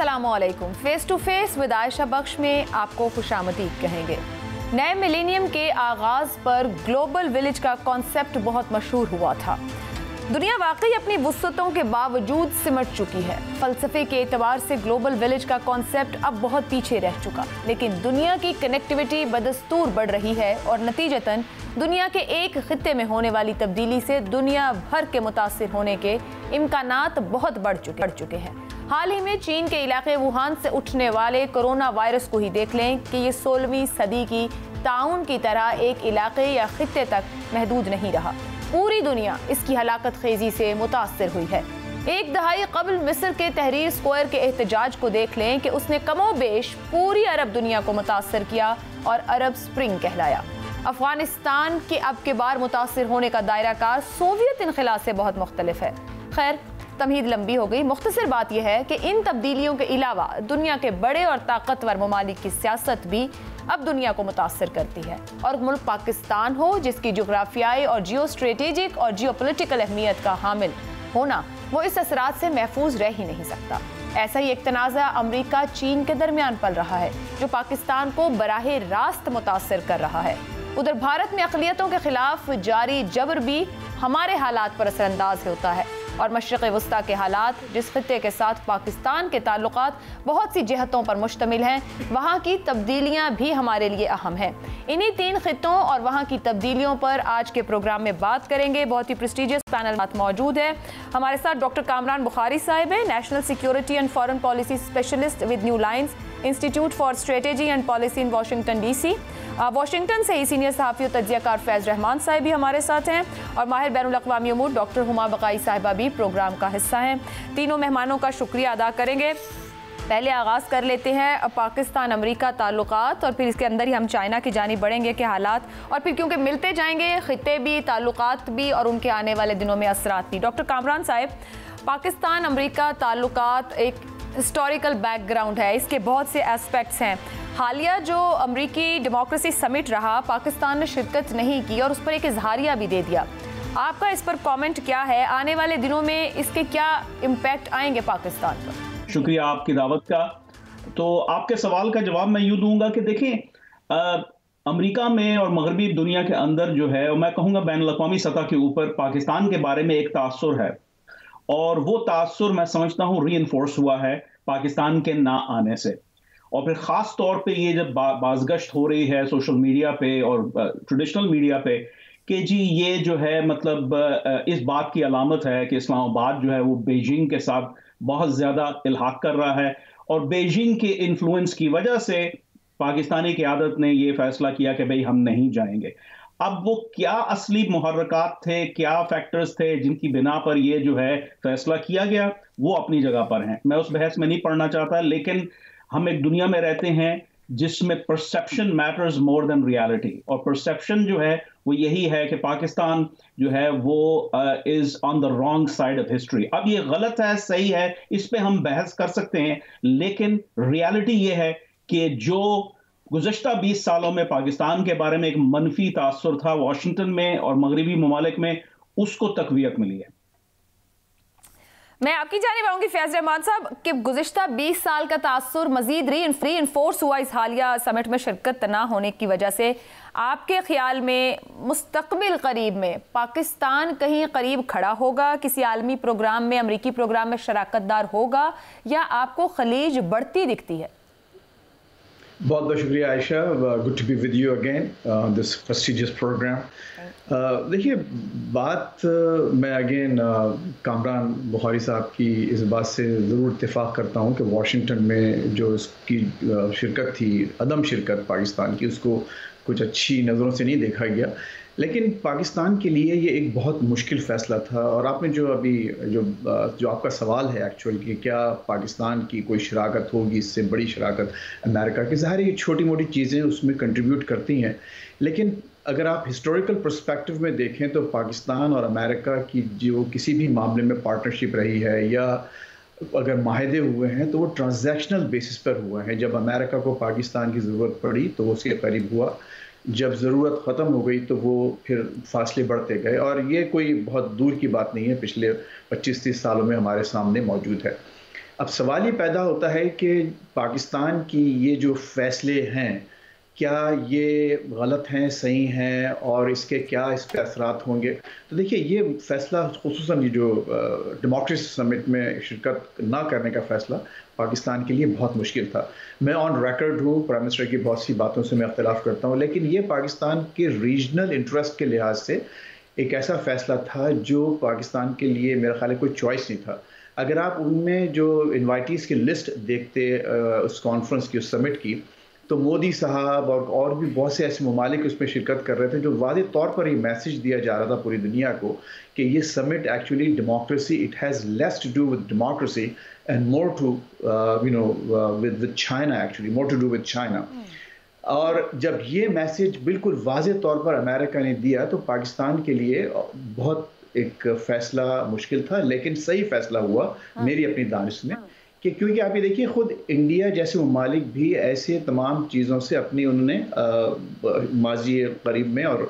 अस्सलामुअलैकुम। Face to face with Ayesha Bakhsh में आपको खुशामदीद कहेंगे। नए मिलेनियम के आगाज पर ग्लोबल विलेज का कॉन्सेप्ट बहुत मशहूर हुआ था। दुनिया वाकई अपनी वुसअतों के बावजूद सिमट चुकी है। फलसफे के एतबार से ग्लोबल विलेज का कॉन्सेप्ट अब बहुत पीछे रह चुका, लेकिन दुनिया की कनेक्टिविटी बदस्तूर बढ़ रही है और नतीजतन दुनिया के एक खित्ते में होने वाली तब्दीली से दुनिया भर के मुतासिर होने के इम्कानात बहुत बढ़ चुके हैं। हाल ही में चीन के इलाके वुहान से उठने वाले कोरोना वायरस को ही देख लें कि ये 16वीं सदी की ताउन की तरह एक इलाके या खित्ते तक महदूद नहीं रहा। पूरी दुनिया इसकी हलाकत खेजी से मुतासिर हुई है। एक दहाई कबल मिस्र के तहरीर स्क्वायर के एहतजाज को देख लें कि उसने कमोबेश पूरी अरब दुनिया को मुतासिर किया और अरब स्प्रिंग कहलाया। अफगानिस्तान के अब के बार मुतासिर होने का दायरा कार सोवियत इनखिला से बहुत मुख्तलिफ है। खैर, तमहीद लंबी हो गई। मुख्तसर बात यह है कि इन तब्दीलियों के अलावा दुनिया के बड़े और ताकतवर ममालिक की सियासत भी अब दुनिया को मुतासर करती है, और मुल्क पाकिस्तान हो जिसकी जोग्राफियाई और जियो स्ट्रेटेजिक और जियो पोलिटिकल अहमियत का हामिल होना, वो इस असरात से महफूज रह ही नहीं सकता। ऐसा ही एक तनाज़ा अमरीका चीन के दरमियान पल रहा है जो पाकिस्तान को बराह रास्त मुतासर कर रहा है। उधर भारत में अक़लियतों के खिलाफ जारी जबर भी हमारे हालात पर असरअंदाज होता है, और मशरिक़ वस्ता के हालात जिस खित्ते के साथ पाकिस्तान के ताल्लुकात बहुत सी जहतों पर मुश्तमिल हैं, वहाँ की तब्दीलियाँ भी हमारे लिए अहम हैं। इन्हीं 3 खित्तों और वहाँ की तब्दीलियों पर आज के प्रोग्राम में बात करेंगे। बहुत ही प्रेस्टीजियस पैनल मौजूद है। हमारे साथ डॉक्टर कामरान बुखारी साहिब हैं, national security and foreign policy specialist with new lines institute for strategy and policy in Washington DC। Washington से ही सीनियर सहाफ़ी और तज्ज़ियाकार फैज़ रहमान साहिब भी हमारे साथ हैं, और माहिर बैनुल अक़वामी उमूर डॉक्टर हुमा बक़ाई साहिबा भी प्रोग्राम का हिस्सा हैं। तीनों मेहमानों का शुक्रिया अदा करेंगे। पहले आगाज़ कर लेते हैं पाकिस्तान अमरीका ताल्लुकात, और फिर इसके अंदर ही हम चाइना की जानिब बढ़ेंगे के हालात, और फिर क्योंकि मिलते जाएंगे खित्ते भी, ताल्लुकात भी, और उनके आने वाले दिनों में असरात भी। डॉक्टर कामरान साहिब, पाकिस्तान अमरीका ताल्लुकात एक हिस्टोरिकल बैकग्राउंड है, इसके बहुत से एस्पेक्ट्स हैं। हालिया जो अमरीकी डेमोक्रेसी समिट रहा, पाकिस्तान ने शिरकत नहीं की और उस पर एक इजहारिया भी दे दिया। आपका इस पर कमेंट क्या है? आने वाले दिनों में इसके क्या इम्पैक्ट आएंगे पाकिस्तान पर? शुक्रिया आपकी दावत का। तो आपके सवाल का जवाब मैं यूँ दूंगा कि देखें, अमेरिका में और मगरबी दुनिया के अंदर जो है, मैं कहूँगा बैनुल-अक़वामी सतह के ऊपर पाकिस्तान के बारे में एक तासुर है, और वो तासुर मैं समझता हूँ रीइंफोर्स हुआ है पाकिस्तान के ना आने से। और फिर ख़ास तौर पे ये जब बाज़गश्त हो रही है सोशल मीडिया पे और ट्रेडिशनल मीडिया पे कि जी ये जो है मतलब इस बात की अलामत है कि इस्लामाबाद जो है वो बीजिंग के साथ बहुत ज़्यादा इल्हाक कर रहा है, और बीजिंग के इन्फ्लुएंस की वजह से पाकिस्तानी क़यादत ने ये फ़ैसला किया कि भाई हम नहीं जाएंगे। अब वो क्या असली मुहर्रकात थे, क्या फैक्टर्स थे जिनकी बिना पर ये जो है फ़ैसला किया गया, वो अपनी जगह पर हैं। मैं उस बहस में नहीं पढ़ना चाहता, लेकिन हम एक दुनिया में रहते हैं जिसमें perception matters more than reality, और परसेप्शन जो है वो यही है कि पाकिस्तान जो है वो is on the wrong side of history. अब ये गलत है सही है, इस पे हम बहस कर सकते हैं, लेकिन रियलिटी ये है कि जो गुज़श्ता 20 सालों में पाकिस्तान के बारे में एक मनफी तासुर था वाशिंगटन में और मगरबी ममालिक में, उसको तक़वियत मिली है। मैं आपकी जानिब आऊंगी फैज़ रहमान साहब कि गुज़िश्ता 20 साल का तासुर मज़ीद रीइंफोर्स हुआ इस हालिया समिट में शिरकत ना होने की वजह से। आपके ख्याल में मुस्तक़बिल करीब में पाकिस्तान कहीं करीब खड़ा होगा, किसी आलमी प्रोग्राम में, अमरीकी प्रोग्राम में शराकतदार होगा, या आपको खलीज बढ़ती दिखती है? बहुत बहुत शुक्रिया Ayesha, good to be with you again this prestigious programme. देखिए बात मैं अगेन कामरान बुखारी साहब की इस बात से ज़रूर इत्तेफाक करता हूँ कि वाशिंगटन में जो इसकी शिरकत थी, अदम शिरकत पाकिस्तान की, उसको कुछ अच्छी नज़रों से नहीं देखा गया, लेकिन पाकिस्तान के लिए ये एक बहुत मुश्किल फ़ैसला था। और आपने जो अभी जो आपका सवाल है एक्चुअल कि क्या पाकिस्तान की कोई शराकत होगी, इससे बड़ी शराकत अमेरिका की, ज़ाहिर है ये छोटी मोटी चीज़ें उसमें कंट्रीब्यूट करती हैं, लेकिन अगर आप हिस्टोरिकल पर्सपेक्टिव में देखें तो पाकिस्तान और अमेरिका की जो किसी भी मामले में पार्टनरशिप रही है या अगर माहदे हुए हैं तो वो ट्रांजैक्शनल बेसिस पर हुए हैं। जब अमेरिका को पाकिस्तान की ज़रूरत पड़ी तो वो उसके करीब हुआ, जब ज़रूरत ख़त्म हो गई तो वो फिर फासले बढ़ते गए, और ये कोई बहुत दूर की बात नहीं है, पिछले 25-30 सालों में हमारे सामने मौजूद है। अब सवाल ये पैदा होता है कि पाकिस्तान की ये जो फैसले हैं, क्या ये गलत हैं, सही हैं, और इसके क्या इस पर असरात होंगे? तो देखिए, ये फैसला खुसूसन ये जो डेमोक्रेसी समिट में शिरकत ना करने का फैसला पाकिस्तान के लिए बहुत मुश्किल था। मैं ऑन रिकॉर्ड हूँ, प्राइम मिनिस्टर की बहुत सी बातों से मैं इख्तिलाफ करता हूँ, लेकिन ये पाकिस्तान के रीजनल इंटरेस्ट के लिहाज से एक ऐसा फैसला था जो पाकिस्तान के लिए मेरा ख्याल है कोई चॉइस नहीं था। अगर आप उनमें जो इन्वाइटीज़ की लिस्ट देखते उस कॉन्फ्रेंस की, उस समिट की, तो मोदी साहब और भी बहुत से ऐसे ममालिक उसमें शिरकत कर रहे थे, जो वाज़ेह तौर पर ये मैसेज दिया जा रहा था पूरी दुनिया को कि ये summit actually democracy, it has less to do with democracy and more to with China, actually more to do with China. और जब ये मैसेज बिल्कुल वाज़ेह तौर पर अमेरिका ने दिया, तो पाकिस्तान के लिए बहुत एक फ़ैसला मुश्किल था, लेकिन सही फ़ैसला हुआ मेरी अपनी दानिश में, कि क्योंकि आप ये देखिए, खुद इंडिया जैसे ममालिक भी ऐसे तमाम चीज़ों से अपनी उन्होंने माजी करीब में और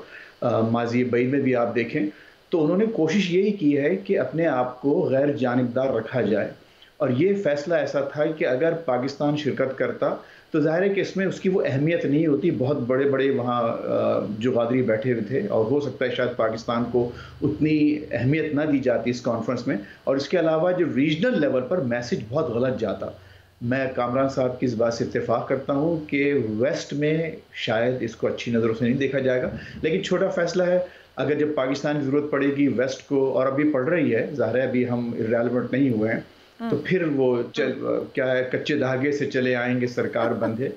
माजी बैद में भी आप देखें तो उन्होंने कोशिश यही की है कि अपने आप को गैर जानिबदार रखा जाए। और ये फ़ैसला ऐसा था कि अगर पाकिस्तान शिरकत करता तो ज़ाहिर है कि इसमें उसकी वो अहमियत नहीं होती। बहुत बड़े बड़े वहाँ जो गादरी बैठे हुए थे, और हो सकता है शायद पाकिस्तान को उतनी अहमियत ना दी जाती इस कॉन्फ्रेंस में। और इसके अलावा जो रीजनल लेवल पर मैसेज बहुत गलत जाता। मैं कामरान साहब की इस बात से इत्तेफाक करता हूँ कि वेस्ट में शायद इसको अच्छी नज़रों से नहीं देखा जाएगा, लेकिन छोटा फ़ैसला है। अगर जब पाकिस्तान की ज़रूरत पड़ेगी वेस्ट को, और अभी पड़ रही है, ज़ाहिर है अभी हम इर्रेलेवेंट नहीं हुए हैं, तो फिर वो क्या है, कच्चे धागे से चले आएंगे, सरकार बंद है,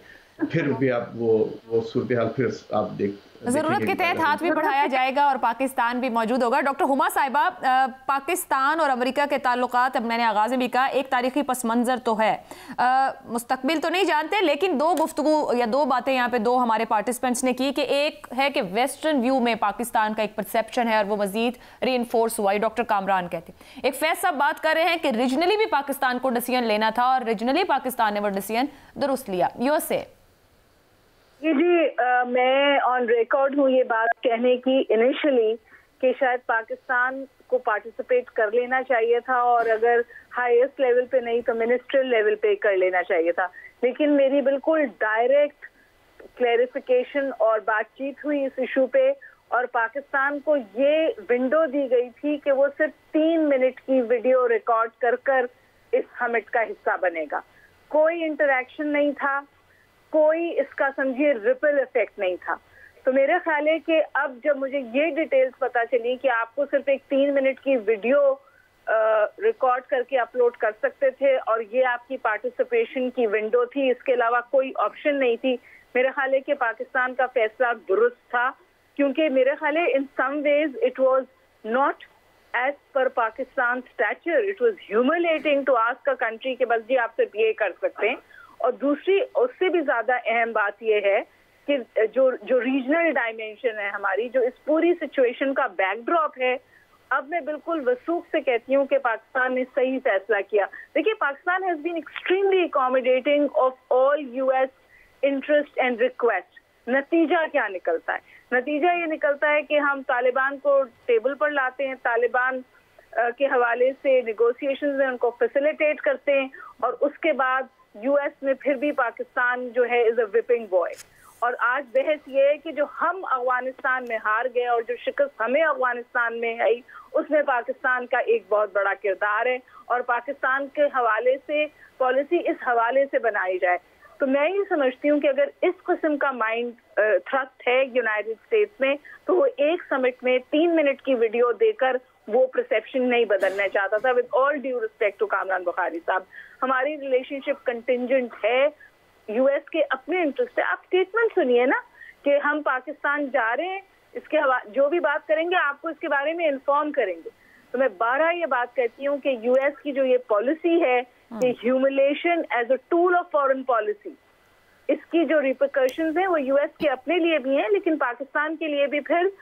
फिर भी आप वो सूरत हाल फिर आप जरूरत के तहत हाथ भी बढ़ाया जाएगा और पाकिस्तान भी मौजूद होगा। डॉक्टर हुमा साहिबा, पाकिस्तान और अमेरिका के ताल्लुकात, अब मैंने आगाज़ में भी कहा, एक तारीखी पस मंज़र तो है, मुस्तकबिल तो नहीं जानते, लेकिन दो गुफ्तगू या दो बातें यहाँ पे दो हमारे पार्टिसिपेंट्स ने की कि एक है कि वेस्टर्न व्यू में पाकिस्तान का एक परसेप्शन है और वो मजीद री-इन्फोर्स हुआ। डॉक्टर कामरान कहते हैं, एक फैज साहब बात कर रहे हैं कि रीजनली भी पाकिस्तान को डिसीजन लेना था और रीजनली पाकिस्तान ने वो डिसीजन दुरुस्त लिया। यो से जी, मैं ऑन रिकॉर्ड हूँ ये बात कहने की इनिशियली कि शायद पाकिस्तान को पार्टिसिपेट कर लेना चाहिए था, और अगर हाईएस्ट लेवल पे नहीं तो मिनिस्ट्रियल लेवल पे कर लेना चाहिए था। लेकिन मेरी बिल्कुल डायरेक्ट क्लैरिफिकेशन और बातचीत हुई इस इशू पे, और पाकिस्तान को ये विंडो दी गई थी कि वो सिर्फ 3 मिनट की वीडियो रिकॉर्ड कर कर इस समिट का हिस्सा बनेगा। कोई इंटरेक्शन नहीं था, कोई इसका समझिए रिपल इफेक्ट नहीं था। तो मेरा ख्याल है कि अब जब मुझे ये डिटेल्स पता चली कि आपको सिर्फ एक 3 मिनट की वीडियो रिकॉर्ड करके अपलोड कर सकते थे और ये आपकी पार्टिसिपेशन की विंडो थी, इसके अलावा कोई ऑप्शन नहीं थी, मेरा ख्याल है कि पाकिस्तान का फैसला दुरुस्त था। क्योंकि मेरा ख्याल है in some ways it was not as per Pakistan stature, it was humiliating to ask a country कि बस जी आप सिर्फ ये कर सकते हैं। और दूसरी उससे भी ज्यादा अहम बात यह है कि जो रीजनल डायमेंशन है हमारी, जो इस पूरी सिचुएशन का बैकड्रॉप है, अब मैं बिल्कुल वसूख से कहती हूँ कि पाकिस्तान ने सही फैसला किया। देखिए, Pakistan has been extremely accommodating of all US interest and request. नतीजा क्या निकलता है? नतीजा ये निकलता है कि हम तालिबान को टेबल पर लाते हैं, तालिबान के हवाले से नेगोशिएशंस में उनको फैसिलिटेट करते हैं, और उसके बाद यूएस में फिर भी पाकिस्तान जो है इज अ विपिंग बॉय। और आज बहस ये है कि जो हम अफगानिस्तान में हार गए और जो शिकस्त हमें अफगानिस्तान में है, उसमें पाकिस्तान का एक बहुत बड़ा किरदार है, और पाकिस्तान के हवाले से पॉलिसी इस हवाले से बनाई जाए। तो मैं ये समझती हूँ कि अगर इस किस्म का माइंड थ्रस्ट है यूनाइटेड स्टेट्स में, तो वो एक समिट में 3 मिनट की वीडियो देकर वो परसेप्शन नहीं बदलना चाहता था। With all due respect to Kamran Bukhari साहब, हमारी रिलेशनशिप कंटिंजेंट है, यूएस के अपने इंटरेस्ट है। आप स्टेटमेंट सुनिए ना कि हम पाकिस्तान जा रहे हैं, इसके जो भी बात करेंगे आपको इसके बारे में इन्फॉर्म करेंगे। तो मैं बारहा ये बात कहती हूँ कि यूएस की जो ये पॉलिसी है कि humiliation as a tool of foreign policy, इसकी जो रिपरकशंस हैं वो यूएस के अपने लिए भी हैं, लेकिन पाकिस्तान के लिए भी फिर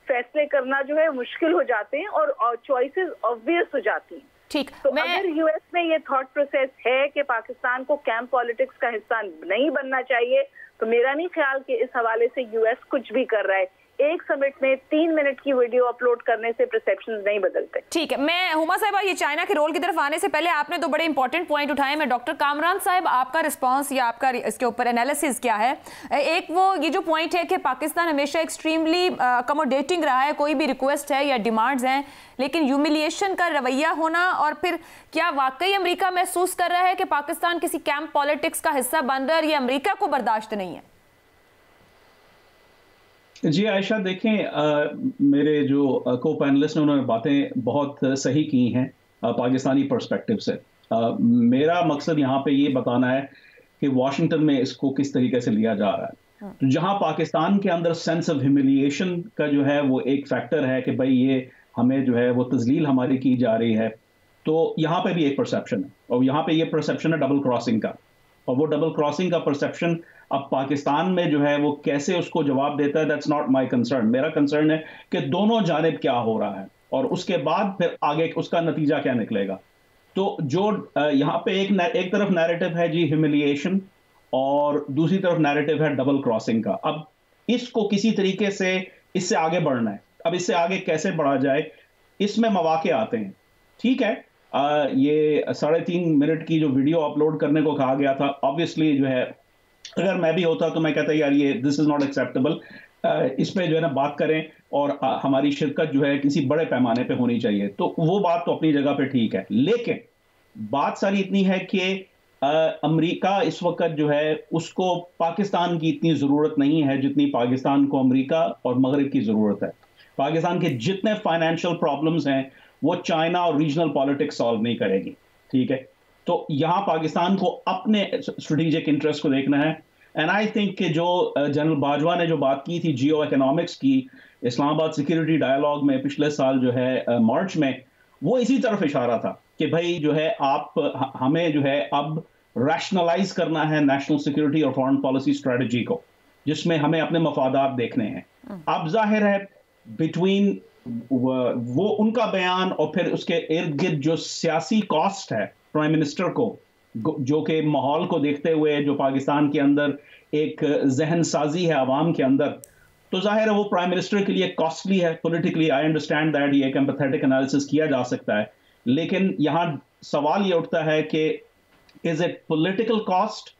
फैसले करना जो है मुश्किल हो जाते हैं और चॉइसेस ऑब्वियस हो जाती हैं। ठीक, तो अगर यूएस में ये थॉट प्रोसेस है कि पाकिस्तान को कैंप पॉलिटिक्स का हिस्सा नहीं बनना चाहिए, तो मेरा नहीं ख्याल कि इस हवाले से यूएस कुछ भी कर रहा है। एक समिट में 3 मिनट की वीडियो अपलोड करने से परसेप्शंस नहीं बदलते। ठीक है, मैं हुमा साहिबा ये चाइना के रोल की तरफ आने से पहले आपने दो बड़े इंपॉर्टेंट पॉइंट उठाए। मैं डॉक्टर कामरान साहब आपका रिस्पांस या आपका इसके ऊपर एनालिसिस क्या है? एक वो ये जो पॉइंट है कि पाकिस्तान हमेशा एक्सट्रीमली अकोमोडेटिंग रहा है, कोई भी रिक्वेस्ट है या डिमांड्स हैं, लेकिन ह्यूमिलिएशन का रवैया होना, और फिर क्या वाकई अमेरिका महसूस कर रहा है कि पाकिस्तान किसी कैंप पॉलिटिक्स का हिस्सा बन रहा है, और ये अमेरिका को बर्दाश्त नहीं है? जी आयशा, देखें मेरे जो को पैनलिस्ट ने उन्होंने बातें बहुत सही की हैं पाकिस्तानी पर्सपेक्टिव से। मेरा मकसद यहाँ पे ये बताना है कि वॉशिंगटन में इसको किस तरीके से लिया जा रहा है। तो जहाँ पाकिस्तान के अंदर सेंस ऑफ ह्यूमिलिएशन का जो है वो एक फैक्टर है कि भाई ये हमें जो है वो तजलील हमारी की जा रही है, तो यहाँ पे भी एक परसेप्शन है, और यहाँ पे ये परसेप्शन है डबल क्रॉसिंग का। और वो डबल क्रॉसिंग का परसेप्शन अब पाकिस्तान में जो है वो कैसे उसको जवाब देता है, दैट्स नॉट माय कंसर्न। मेरा कंसर्न है कि दोनों जानिब क्या हो रहा है और उसके बाद फिर आगे उसका नतीजा क्या निकलेगा। तो जो यहाँ पे एक तरफ नैरेटिव है जी ह्यूमिलिएशन, और दूसरी तरफ नैरेटिव है डबल क्रॉसिंग का। अब इसको किसी तरीके से इससे आगे बढ़ना है। अब इससे आगे कैसे बढ़ा जाए, इसमें मौके आते हैं। ठीक है, ये 3.5 मिनट की जो वीडियो अपलोड करने को कहा गया था, ऑब्वियसली जो है अगर मैं भी होता तो मैं कहता यार ये दिस इज नॉट एक्सेप्टेबल, इस पे जो है ना बात करें, और हमारी शिरकत जो है किसी बड़े पैमाने पे होनी चाहिए। तो वो बात तो अपनी जगह पे ठीक है, लेकिन बात सारी इतनी है कि अमेरिका इस वक्त जो है उसको पाकिस्तान की इतनी ज़रूरत नहीं है जितनी पाकिस्तान को अमेरिका और मगरिब की ज़रूरत है। पाकिस्तान के जितने फाइनेंशियल प्रॉब्लम्स हैं वो चाइना और रीजनल पॉलिटिक्स सॉल्व नहीं करेगी। ठीक है, तो यहां पाकिस्तान को अपने स्ट्रेटेजिक इंटरेस्ट को देखना है। एंड आई थिंक कि जो जनरल बाजवा ने जो बात की थी जियो इकोनॉमिक्स की इस्लामाबाद सिक्योरिटी डायलॉग में पिछले साल जो है मार्च में, वो इसी तरफ इशारा था कि भाई जो है आप हमें जो है अब रैशनलाइज करना है नेशनल सिक्योरिटी और फॉरेन पॉलिसी स्ट्रेटजी को, जिसमें हमें अपने मफादात देखने हैं। अब जाहिर है बिटवीन वो उनका बयान और फिर उसके इर्द गिर्द जो सियासी कॉस्ट है प्राइम मिनिस्टर को, जो कि माहौल को देखते हुए जो पाकिस्तान के अंदर एक जहन साजी है आवाम के अंदर, तो जाहिर है वो प्राइम मिनिस्टर के लिए कॉस्टली है पॉलिटिकली। आई अंडरस्टैंड दैट, ये एक एम्पैथेटिक एनालिसिस किया जा सकता है, लेकिन यहाँ सवाल ये उठता है कि is it political cost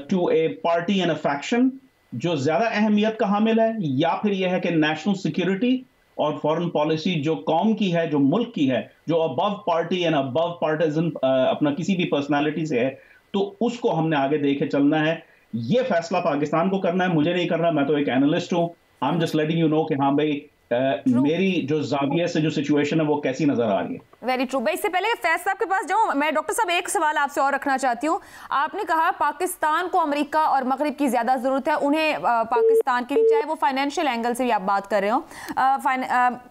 to a party and a faction जो ज्यादा अहमियत का हामिल है, या फिर यह है कि नेशनल सिक्योरिटी और फॉरेन पॉलिसी जो कौम की है, जो मुल्क की है, जो above party and above partisan अपना किसी भी पर्सनालिटी से है, तो उसको हमने आगे देखे चलना है। ये फैसला पाकिस्तान को करना है, मुझे नहीं करना। मैं तो एक एनालिस्ट हूं, I am just letting you know कि हाँ भाई मेरी जो जाविया से जो सिचुएशन है वो कैसी नजर आ रही है। Very true. भाई इससे पहले फैज साहब के पास जाऊं, मैं डॉक्टर साहब एक सवाल आपसे और रखना चाहती हूं। आपने कहा पाकिस्तान को अमेरिका और मगरिब की ज्यादा जरूरत है, उन्हें पाकिस्तान की, चाहे वो फाइनेंशियल एंगल से भी आप बात कर रहे हो।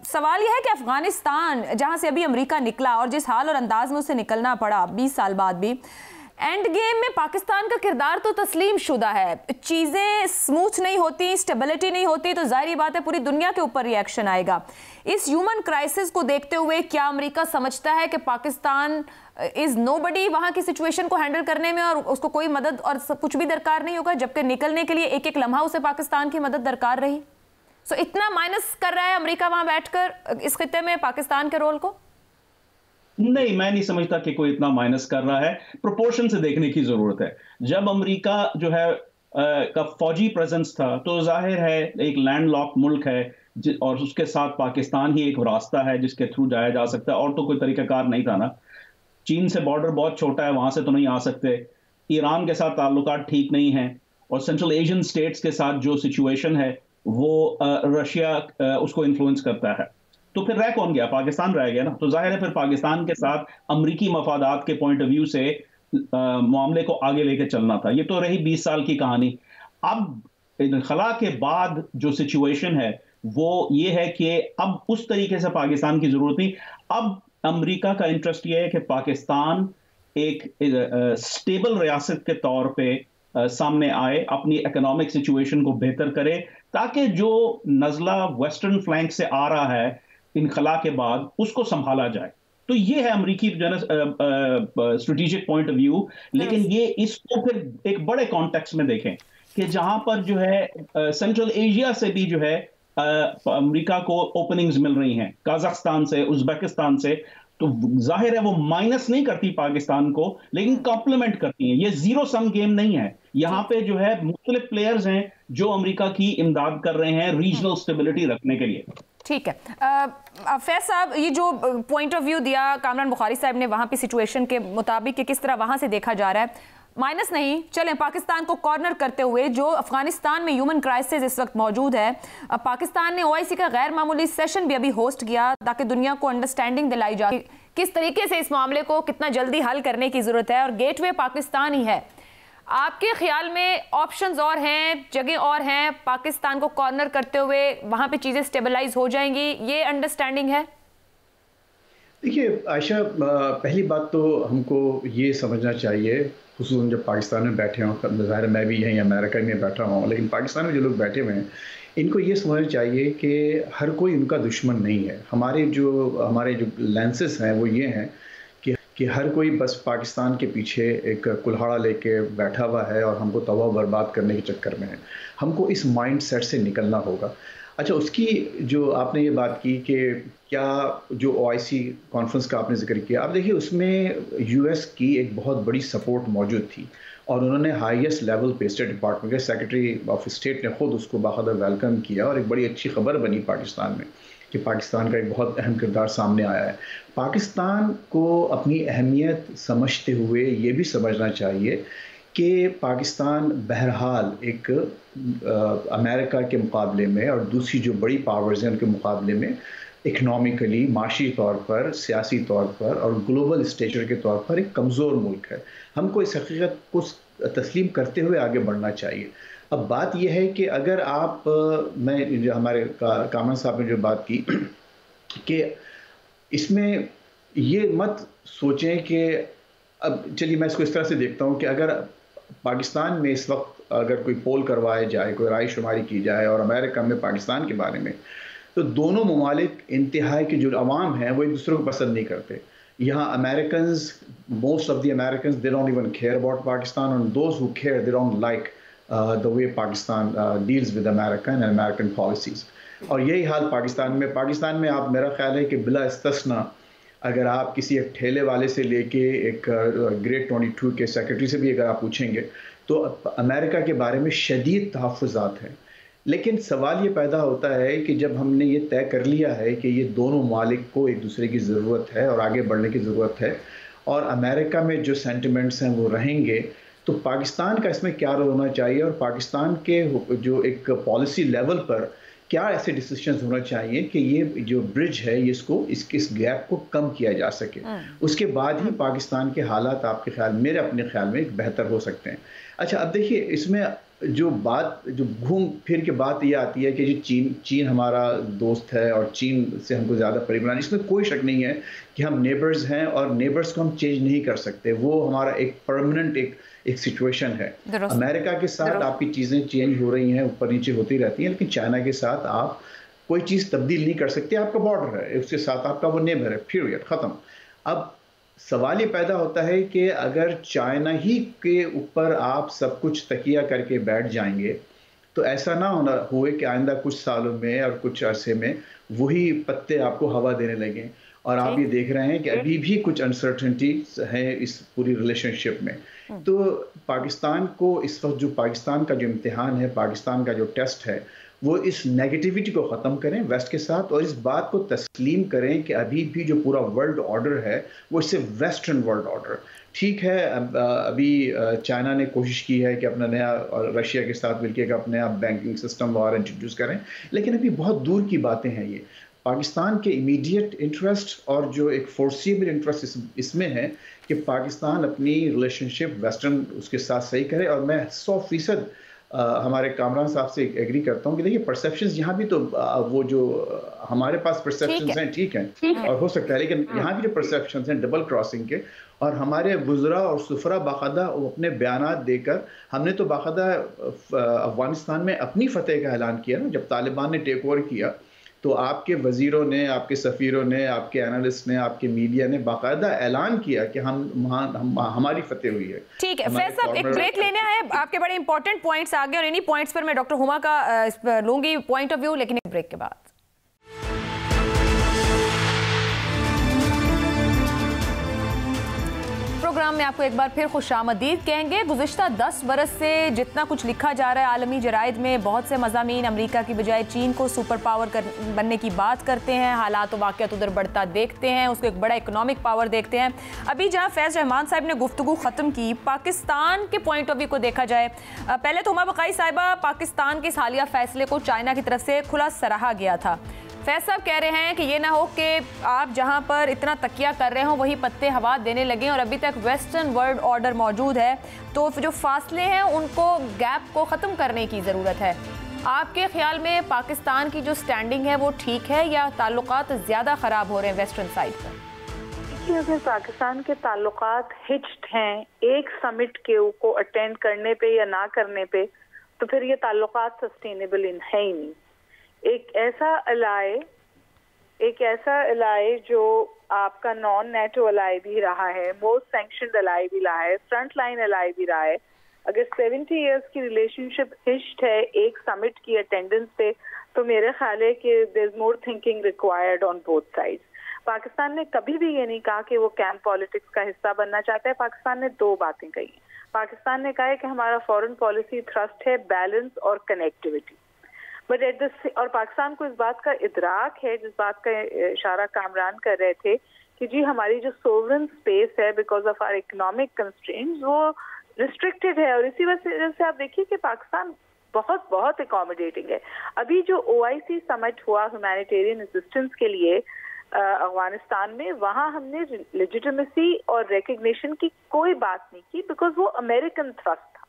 सवाल यह है कि अफगानिस्तान जहां से अभी अमेरिका निकला और जिस हाल और अंदाज में उसे निकलना पड़ा 20 साल बाद भी, एंड गेम में पाकिस्तान का किरदार तो तस्लीम शुदा है। चीज़ें स्मूथ नहीं होती, स्टेबिलिटी नहीं होती, तो जाहिर बात है पूरी दुनिया के ऊपर रिएक्शन आएगा। इस ह्यूमन क्राइसिस को देखते हुए क्या अमेरिका समझता है कि पाकिस्तान इज नोबडी वहां की सिचुएशन को हैंडल करने में, और उसको कोई मदद और कुछ भी दरकार नहीं होगा, जबकि निकलने के लिए एक एक लम्हा उसे पाकिस्तान की मदद दरकार रही? सो इतना माइनस कर रहा है अमेरिका वहां बैठकर इस खित्ते में पाकिस्तान के रोल को? नहीं, मैं नहीं समझता कि कोई इतना माइनस कर रहा है। प्रोपोर्शन से देखने की जरूरत है। जब अमेरिका जो है का फौजी प्रेजेंस था, तो जाहिर है एक लैंडलॉक मुल्क है और उसके साथ पाकिस्तान ही एक रास्ता है जिसके थ्रू जाया जा सकता है, और तो कोई तरीकाकार नहीं था ना। चीन से बॉर्डर बहुत छोटा है, वहां से तो नहीं आ सकते। ईरान के साथ ताल्लुकात ठीक नहीं है, और सेंट्रल एशियन स्टेट्स के साथ जो सिचुएशन है वो रशिया उसको इन्फ्लुएंस करता है। तो फिर रह कौन गया? पाकिस्तान रह गया ना। तो जाहिर है फिर पाकिस्तान के साथ अमरीकी मफादात के पॉइंट ऑफ व्यू से मामले को आगे लेके चलना था। ये तो रही 20 साल की कहानी। अब खला के बाद जो सिचुएशन है वो ये है कि अब उस तरीके से पाकिस्तान की जरूरत नहीं। अब अमरीका का इंटरेस्ट ये है कि पाकिस्तान एक स्टेबल रियासत के तौर पे सामने आए, अपनी इकोनॉमिक सिचुएशन को बेहतर करे, ताकि जो नज़ला वेस्टर्न फ्लैंक से आ रहा है इनखला के बाद उसको संभाला जाए। तो ये है अमरीकी स्ट्रेटेजिक पॉइंट ऑफ व्यू। लेकिन ये इसको फिर एक बड़े कॉन्टेक्स्ट में देखें कि जहां पर जो है सेंट्रल एशिया से भी जो है अमेरिका को ओपनिंग्स मिल रही हैं कजाकिस्तान से, उज्बेकिस्तान से, तो जाहिर है वो माइनस नहीं करती पाकिस्तान को, लेकिन कॉम्प्लीमेंट करती हैं। ये जीरो सम गेम नहीं है। यहाँ पे जो है मुख्तलिफ प्लेयर्स हैं जो अमेरिका की इमदाद कर रहे हैं रीजनल स्टेबिलिटी रखने के लिए। ठीक है। फैज साहब, ये जो पॉइंट ऑफ व्यू दिया कामरान बुखारी साहब ने वहाँ पे सिचुएशन के मुताबिक कि किस तरह वहाँ से देखा जा रहा है, माइनस नहीं, चलें पाकिस्तान को कॉर्नर करते हुए जो अफगानिस्तान में ह्यूमन क्राइसिस इस वक्त मौजूद है, पाकिस्तान ने ओआईसी का गैर मामूली सेशन भी अभी होस्ट किया ताकि दुनिया को अंडरस्टैंडिंग दिलाई जाए किस तरीके से इस मामले को कितना जल्दी हल करने की ज़रूरत है, और गेटवे पाकिस्तान ही है। आपके ख्याल में ऑप्शंस और हैं, जगह और हैं, पाकिस्तान को कॉर्नर करते हुए वहाँ पे चीज़ें स्टेबलाइज हो जाएंगी, ये अंडरस्टैंडिंग है? देखिए आयशा, पहली बात तो हमको ये समझना चाहिए, खुसूसन जब पाकिस्तान में बैठे हों, ज़ाहिर मैं भी यहीं अमेरिका में बैठा हूँ, लेकिन पाकिस्तान में जो लोग बैठे हुए हैं इनको ये समझना चाहिए कि हर कोई उनका दुश्मन नहीं है। हमारे जो लेंसेस हैं वो ये हैं कि हर कोई बस पाकिस्तान के पीछे एक कुल्हाड़ा लेके बैठा हुआ है और हमको तबाह बर्बाद करने के चक्कर में है। हमको इस माइंड सेट से निकलना होगा। अच्छा, उसकी जो आपने ये बात की कि क्या जो ओआईसी कॉन्फ्रेंस का आपने जिक्र किया, आप देखिए उसमें यूएस की एक बहुत बड़ी सपोर्ट मौजूद थी और उन्होंने हाईएस्ट लेवल पे स्टेट डिपार्टमेंट के सेक्रेटरी ऑफ स्टेट ने खुद उसको बाकायदा वेलकम किया और एक बड़ी अच्छी खबर बनी पाकिस्तान में कि पाकिस्तान का एक बहुत अहम किरदार सामने आया है। पाकिस्तान को अपनी अहमियत समझते हुए ये भी समझना चाहिए कि पाकिस्तान बहरहाल एक अमेरिका के मुकाबले में और दूसरी जो बड़ी पावर्स हैं उनके मुकाबले में इकनॉमिकली, माशी तौर पर, सियासी तौर पर और ग्लोबल स्टेचर के तौर पर एक कमज़ोर मुल्क है। हमको इस हकीकत को तस्लीम करते हुए आगे बढ़ना चाहिए। अब बात यह है कि अगर आप मैं हमारे कामरान साहब ने जो बात की कि इसमें ये मत सोचें कि अब चलिए मैं इसको इस तरह से देखता हूँ कि अगर पाकिस्तान में इस वक्त अगर कोई पोल करवाया जाए, कोई राय शुमारी की जाए और अमेरिका में पाकिस्तान के बारे में, तो दोनों ममालिक इंतहाई के जो अवाम हैं वो एक दूसरे को पसंद नहीं करते। यहाँ Americans, most of the Americans, they don't even care about Pakistan, and those who care they don't like the way Pakistan deals with American and American policies. और यही हाल पाकिस्तान में आप, मेरा ख्याल है कि बिला इस्तिस्ना अगर आप किसी एक ठेले वाले से लेके एक ग्रेड 22 के सेक्रेटरी से भी अगर आप पूछेंगे तो अमेरिका के बारे में शदीद तहफ़्फ़ुज़ात हैं। लेकिन सवाल ये पैदा होता है कि जब हमने ये तय कर लिया है कि ये दोनों मालिक को एक दूसरे की ज़रूरत है और आगे बढ़ने की ज़रूरत है और अमेरिका में जो सेंटिमेंट्स हैं वो रहेंगे, तो पाकिस्तान का इसमें क्या रोल होना चाहिए और पाकिस्तान के जो एक पॉलिसी लेवल पर क्या ऐसे डिसीजंस होना चाहिए कि ये जो ब्रिज है ये इस गैप को कम किया जा सके। उसके बाद ही पाकिस्तान के हालात आपके मेरे अपने ख्याल में बेहतर हो सकते हैं। अच्छा, अब देखिए इसमें जो घूम फिर के बात ये आती है कि जो चीन हमारा दोस्त है और चीन से हमको ज़्यादा करीब बनाना, इसमें कोई शक नहीं है कि हम नेबर्स हैं और नेबर्स को हम चेंज नहीं कर सकते। वो हमारा एक परमानेंट एक सिचुएशन है। अमेरिका के साथ आपकी चीज़ें चेंज हो रही हैं, ऊपर नीचे होती रहती हैं, लेकिन चाइना के साथ आप कोई चीज़ तब्दील नहीं कर सकते। आपका बॉर्डर है, उसके साथ आपका वो नेबर है, पीरियड, ख़त्म। अब सवाल ये पैदा होता है कि अगर चाइना ही के ऊपर आप सब कुछ तकिया करके बैठ जाएंगे तो ऐसा ना हुए कि आइंदा कुछ सालों में और कुछ अरसे में वही पत्ते आपको हवा देने लगे। और आप ये देख रहे हैं कि अभी भी कुछ अनसर्टेनिटी है इस पूरी रिलेशनशिप में। तो पाकिस्तान को इस वक्त जो पाकिस्तान का जो इम्तिहान है, पाकिस्तान का जो टेस्ट है, वो इस नेगेटिविटी को ख़त्म करें वेस्ट के साथ और इस बात को तस्लीम करें कि अभी भी जो पूरा वर्ल्ड ऑर्डर है वो इससे वेस्टर्न वर्ल्ड ऑर्डर। ठीक है, अभी चाइना ने कोशिश की है कि अपना नया और रशिया के साथ मिलकर अपना बैंकिंग सिस्टम वगैरह इंट्रोड्यूस करें, लेकिन अभी बहुत दूर की बातें हैं। ये पाकिस्तान के इमीडिएट इंटरेस्ट और जो एक फोर्सिबल इंटरेस्ट इसमें है कि पाकिस्तान अपनी रिलेशनशिप वेस्टर्न उसके साथ सही करे। और मैं 100% हमारे कामरान साहब से एग्री करता हूँ कि देखिए परसेप्शंस यहाँ भी तो वो जो हमारे पास परसेप्शंस हैं ठीक है और हो सकता है, लेकिन यहाँ भी जो परसेप्शंस हैं डबल क्रॉसिंग के, और हमारे वुज़रा और सुफरा बाकायदा अपने बयानात देकर, हमने तो बाकायदा अफगानिस्तान में अपनी फतेह का ऐलान किया ना, जब तालिबान ने टेक ओवर किया तो आपके वजीरों ने, आपके सफ़ीरों ने, आपके एनालिस्ट ने, आपके मीडिया ने बाकायदा ऐलान किया कि हमारी फतेह हुई है। ठीक है फैज साहब, एक ब्रेक लेना है, आपके बड़े इंपॉर्टेंट पॉइंट्स आ गए और इन्हीं पॉइंट्स पर मैं डॉक्टर हुमा का लूंगी पॉइंट ऑफ व्यू, लेकिन एक ब्रेक के बाद। प्रोग्राम में आपको एक बार फिर खुशामदीद कहेंगे। गुज़िश्ता 10 बरस से जितना कुछ लिखा जा रहा है आलमी जराइद में, बहुत से मज़ामीन अमेरिका की बजाय चीन को सुपर पावर बनने की बात करते हैं, हालात व वाक़यात उधर बढ़ता देखते हैं, उसको एक बड़ा इकोनॉमिक पावर देखते हैं। अभी जहाँ फैज़ रहमान साहब ने गुफ्तगू ख़त्म की, पाकिस्तान के पॉइंट ऑफ व्यू को देखा जाए, पहले तो हुमा बक़ाई साहिबा, पाकिस्तान के इस हालिया फैसले को चाइना की तरफ से खुला सराहा गया था। फैज साहब कह रहे हैं कि ये ना हो कि आप जहां पर इतना तकिया कर रहे हो वही पत्ते हवा देने लगे, और अभी तक वेस्टर्न वर्ल्ड ऑर्डर मौजूद है, तो जो फासले हैं उनको, गैप को ख़त्म करने की ज़रूरत है। आपके ख्याल में पाकिस्तान की जो स्टैंडिंग है वो ठीक है या ताल्लुकात ज़्यादा ख़राब हो रहे हैं वेस्टर्न साइड पर? देखिए, अगर पाकिस्तान के ताल्लुकात हिच्ड हैं एक समिट को अटेंड करने पे या ना करने पे, तो फिर ये ताल्लुकात सस्टेनेबल है ही नहीं। एक ऐसा अलाय जो आपका नॉन नेटो अलाय भी रहा है, मोस्ट सैंक्शनड अलाय भी रहा है, फ्रंट लाइन अलाय भी रहा है, अगर 70 इयर्स की रिलेशनशिप हिच्ड है एक समिट की अटेंडेंस पे, तो मेरे ख्याल है कि there is more thinking required on both sides. Pakistan ने कभी भी ये नहीं कहा कि वो कैंप पॉलिटिक्स का हिस्सा बनना चाहता है। पाकिस्तान ने दो बातें कही। पाकिस्तान ने कहा है कि हमारा फॉरेन पॉलिसी थ्रस्ट है बैलेंस और कनेक्टिविटी, बट और पाकिस्तान को इस बात का इदराक है, जिस बात का इशारा कामरान कर रहे थे कि जी हमारी जो सोवरेन स्पेस है because of our economic constraints वो रिस्ट्रिक्टेड है, और इसी वजह से आप देखिए कि पाकिस्तान बहुत बहुत अकोमोडेटिंग है। अभी जो OIC समिट हुआ ह्यूमैनिटेरियन असिस्टेंस के लिए अफगानिस्तान में, वहां हमने लेजिटिमेसी और रिकग्निशन की कोई बात नहीं की बिकॉज वो अमेरिकन थ्रस्ट था,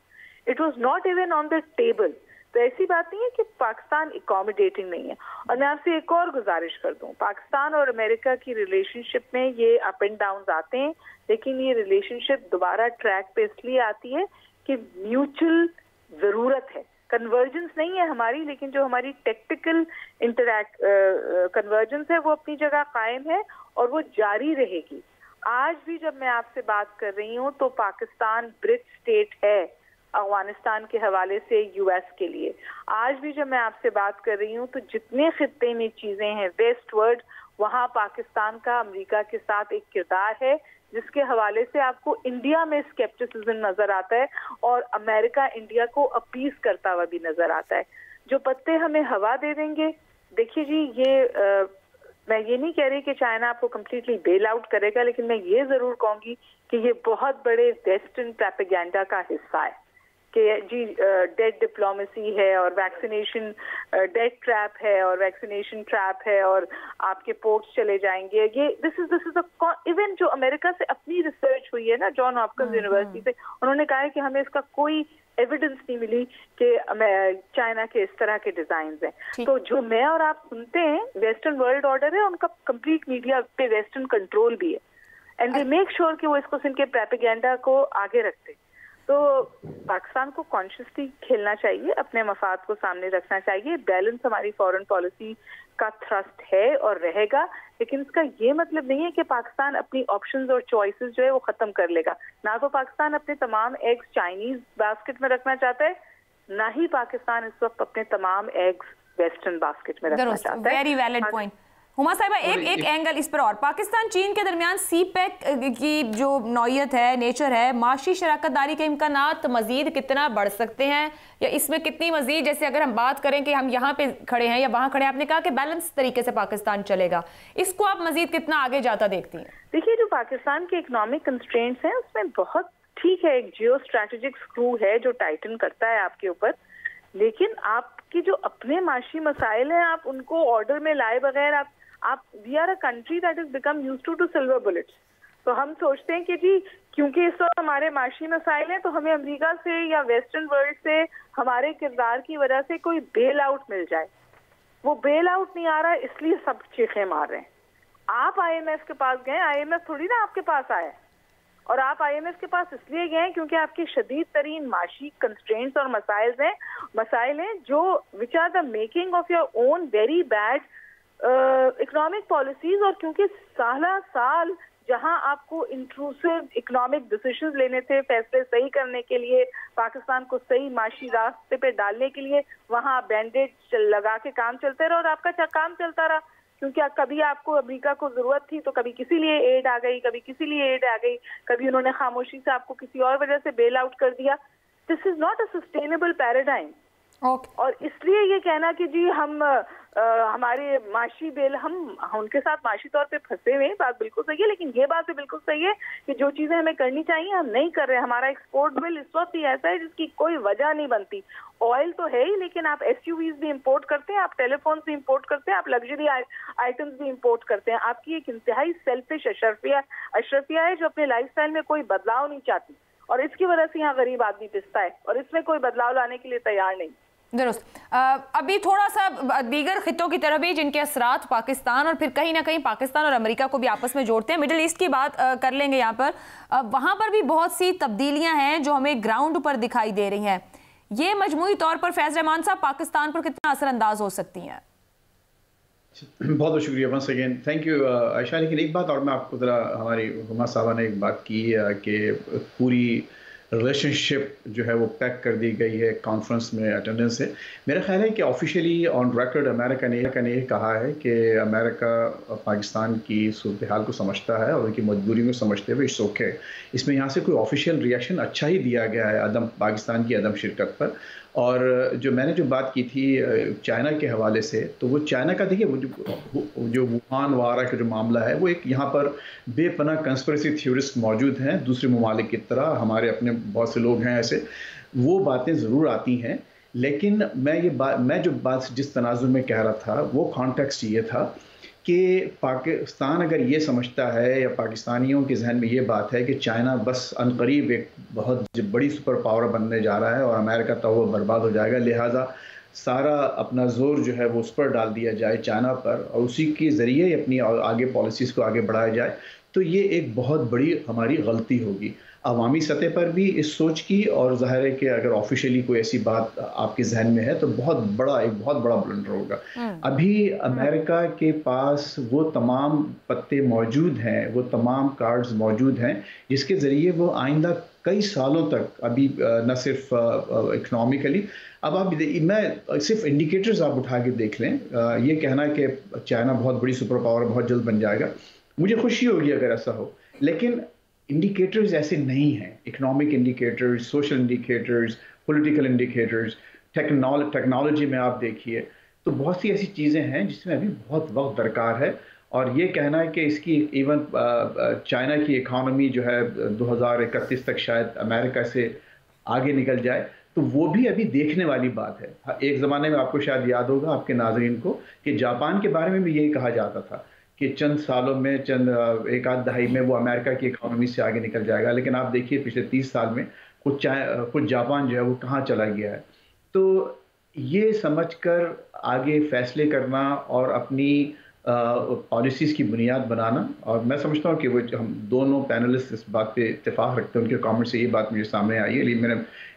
it was not even on the table. तो ऐसी बात नहीं है कि पाकिस्तान अकोमोडेटिंग नहीं है। और मैं आपसे एक और गुजारिश कर दूं, पाकिस्तान और अमेरिका की रिलेशनशिप में ये अप एंड डाउन आते हैं, लेकिन ये रिलेशनशिप दोबारा ट्रैक पे इसलिए आती है कि म्यूचुअल जरूरत है। कन्वर्जेंस नहीं है हमारी, लेकिन जो हमारी टेक्टिकल कन्वर्जेंस है वो अपनी जगह कायम है और वो जारी रहेगी। आज भी जब मैं आपसे बात कर रही हूँ तो पाकिस्तान ब्रिज स्टेट है अफगानिस्तान के हवाले से US के लिए। आज भी जब मैं आपसे बात कर रही हूँ तो जितने खित्ते में चीजें हैं वेस्टवर्ड, वहाँ पाकिस्तान का अमेरिका के साथ एक किरदार है जिसके हवाले से आपको इंडिया में स्केप्टिसिज्म नजर आता है और अमेरिका इंडिया को अपीस करता हुआ भी नजर आता है। जो पत्ते हमें हवा दे देंगे, देखिए जी ये मैं ये नहीं कह रही कि चाइना आपको कम्प्लीटली बेल आउट करेगा, लेकिन मैं ये जरूर कहूंगी कि ये बहुत बड़े वेस्टर्न प्रोपेगेंडा का हिस्सा है कि जी डेड डिप्लोमेसी है और वैक्सीनेशन डेड ट्रैप है और वैक्सीनेशन ट्रैप है और आपके पोर्ट्स चले जाएंगे। ये दिस इज इवन जो अमेरिका से अपनी रिसर्च हुई है ना, जॉन हॉपकिंस यूनिवर्सिटी से, उन्होंने कहा है कि हमें इसका कोई एविडेंस नहीं मिली कि चाइना के इस तरह के डिजाइन हैं। तो जो मैं और आप सुनते हैं वेस्टर्न वर्ल्ड ऑर्डर है, उनका कंप्लीट मीडिया पे वेस्टर्न कंट्रोल भी है एंड दे मेक श्योर कि वो इसको इनके प्रोपेगेंडा को आगे रखते। तो पाकिस्तान को कॉन्शियसली खेलना चाहिए, अपने मफाद को सामने रखना चाहिए। बैलेंस हमारी फॉरेन पॉलिसी का थ्रस्ट है और रहेगा, लेकिन इसका ये मतलब नहीं है कि पाकिस्तान अपनी ऑप्शंस और चॉइसेस जो है वो खत्म कर लेगा। ना तो पाकिस्तान अपने तमाम एग्स चाइनीज बास्केट में रखना चाहता है, ना ही पाकिस्तान इस वक्त अपने तमाम एग्स वेस्टर्न बास्केट में रखना चाहता है। Very valid point. हुमा साहिबा, एक एंगल इस पर और, पाकिस्तान चीन के दरमियान CPEC की जो नौयत है, नेचर है, माशी शराकतदारी के इम्कानात मजीद कितना बढ़ सकते हैं या इसमें कितनी मजीद, जैसे अगर हम बात करें कि हम यहाँ पे खड़े हैं या वहाँ खड़े हैं, आपने कहा कि बैलेंस तरीके से पाकिस्तान चलेगा, इसको आप मजीद कितना आगे जाता देखती हैं? देखिए, जो पाकिस्तान के इकोनॉमिक कंस्ट्रेंट्स हैं उसमें बहुत ठीक है, एक जियो स्ट्रेटेजिक स्क्रू है जो टाइटन करता है आपके ऊपर, लेकिन आपकी जो अपने माशी मसाइल हैं आप उनको ऑर्डर में लाए बगैर आप we are a country that is become used to silver bullets. तो हम सोचते हैं कि जी क्योंकि इस वक्त हमारे माशी मसाइल हैं तो हमें अमेरिका से या वेस्टर्न वर्ल्ड से हमारे किरदार की वजह से कोई बेल आउट मिल जाए। वो बेल आउट नहीं आ रहा है, इसलिए सब चीखें मार रहे हैं। आप IMF के पास गए, IMF थोड़ी ना आपके पास आया, और आप IMF के पास इसलिए गए क्योंकि आपके शदीद तरीन माशी कंस्ट्रेंट्स और मसाइल हैं जो which are the making of your own very bad economic policies, और क्योंकि साल जहां आपको इंट्रूसिव इकोनॉमिक डिसीजंस लेने थे, फैसले सही करने के लिए, पाकिस्तान को सही माशी रास्ते पे डालने के लिए, वहां बैंडेज लगा के काम चलते रहा और आपका काम चलता रहा। क्योंकि कभी आपको अमेरिका को जरूरत थी तो कभी किसी लिए एड आ गई, कभी किसी लिए एड आ गई, कभी उन्होंने खामोशी से आपको किसी और वजह से बेल आउट कर दिया। This is not a sustainable paradigm. और इसलिए ये कहना कि जी हम हमारे माशी बेल, हम उनके साथ माशी तौर पे फंसे हुए, बात बिल्कुल सही है, लेकिन ये बात भी बिल्कुल सही है कि जो चीजें हमें करनी चाहिए हम नहीं कर रहे। हमारा एक्सपोर्ट बिल इस वक्त ही ऐसा है जिसकी कोई वजह नहीं बनती। ऑयल तो है ही, लेकिन आप एसयूवीज भी इंपोर्ट करते हैं, आप टेलीफोन भी इंपोर्ट करते हैं, आप लग्जरी आइटम्स भी इंपोर्ट करते हैं। आपकी एक इंतहाई सेल्फिश अशरफिया है जो अपने लाइफस्टाइल में कोई बदलाव नहीं चाहती, और इसकी वजह से यहाँ गरीब आदमी पिसता है और इसमें कोई बदलाव लाने के लिए तैयार नहीं। दुरुस्त। अभी थोड़ा सा दीगर खितों की तरफ भी जिनके असरात पाकिस्तान और फिर कहीं ना कहीं पाकिस्तान और अमेरिका को भी आपस में जोड़ते हैं, मिडिल ईस्ट की बात कर लेंगे यहाँ पर। वहाँ पर भी बहुत सी तब्दीलियाँ हैं जो हमें ग्राउंड पर दिखाई दे रही हैं। ये मजमूई तौर पर फैज़ रहमान साहब पाकिस्तान पर कितना असरअंदाज हो सकती हैं? बहुत बहुत शुक्रिया once again, thank you Ayesha. लेकिन एक बात और मैं आपको ज़रा, हमारी हुमा साहबा ने एक बात की कि पूरी रिलेशनशिप जो है वो पैक कर दी गई है कॉन्फ्रेंस में अटेंडेंस से। मेरा ख्याल है कि ऑफिशियली ऑन रिकॉर्ड अमेरिका ने ये कहा है कि अमेरिका पाकिस्तान की सूरत हाल को समझता है और उनकी मजबूरी को समझते हुए इट्स ओके। इसमें यहाँ से कोई ऑफिशियल रिएक्शन अच्छा ही दिया गया है पाकिस्तान की अदम शिरकत पर। और जो मैंने जो बात की थी चाइना के हवाले से, तो वो चाइना का देखिए वो जो वुहान वारा का जो मामला है, वो एक यहाँ पर बेपनाह कंस्पिरेसी थ्योरिस्ट मौजूद हैं दूसरे ममालिक की तरह, हमारे अपने बहुत से लोग हैं ऐसे, वो बातें ज़रूर आती हैं। लेकिन मैं जो बात जिस तनाजुर में कह रहा था वो कॉन्टेक्स्ट ये था कि पाकिस्तान अगर ये समझता है या पाकिस्तानियों के जहन में ये बात है कि चाइना बस अनकरीब एक बहुत बड़ी सुपर पावर बनने जा रहा है और अमेरिका तो वो बर्बाद हो जाएगा, लिहाजा सारा अपना जोर जो है वो उस पर डाल दिया जाए चाइना पर और उसी के ज़रिए अपनी आगे पॉलिसीज़ को आगे बढ़ाया जाए, तो ये एक बहुत बड़ी हमारी गलती होगी अवामी सतह पर भी इस सोच की। और ज़ाहिर है कि अगर ऑफिशियली कोई ऐसी बात आपके जहन में है तो एक बहुत बड़ा ब्लंडर होगा। अभी अमेरिका के पास वो तमाम पत्ते मौजूद हैं, वो तमाम कार्ड्स मौजूद हैं जिसके ज़रिए वो आइंदा कई सालों तक अभी न सिर्फ इकनॉमिकली, अब आप मैं सिर्फ इंडिकेटर्स आप उठा के देख लें, ये कहना कि चाइना बहुत बड़ी सुपर पावर बहुत जल्द बन जाएगा, मुझे खुशी होगी अगर ऐसा हो, लेकिन इंडिकेटर्स ऐसे नहीं हैं। Economic indicators, social indicators, political indicators, technology में आप देखिए तो बहुत सी ऐसी चीज़ें हैं जिसमें अभी बहुत वक्त दरकार है। और ये कहना है कि इसकी इवन चाइना की इकॉनमी जो है 2031 तक शायद अमेरिका से आगे निकल जाए, तो वो भी अभी देखने वाली बात है। एक ज़माने में आपको शायद याद होगा आपके नाज़रीन को कि जापान के बारे में भी यही कहा जाता था कि चंद सालों में एक आध दहाई में वो अमेरिका की इकॉनमी से आगे निकल जाएगा, लेकिन आप देखिए पिछले 30 साल में कुछ जापान जो है वो कहाँ चला गया है। तो ये समझकर आगे फैसले करना और अपनी पॉलिसीज़ की बुनियाद बनाना, और मैं समझता हूँ कि वो हम दोनों पैनलिस्ट इस बात पे इत्तेफाक रखते हैं, उनके कमेंट से ये बात मुझे सामने आई है,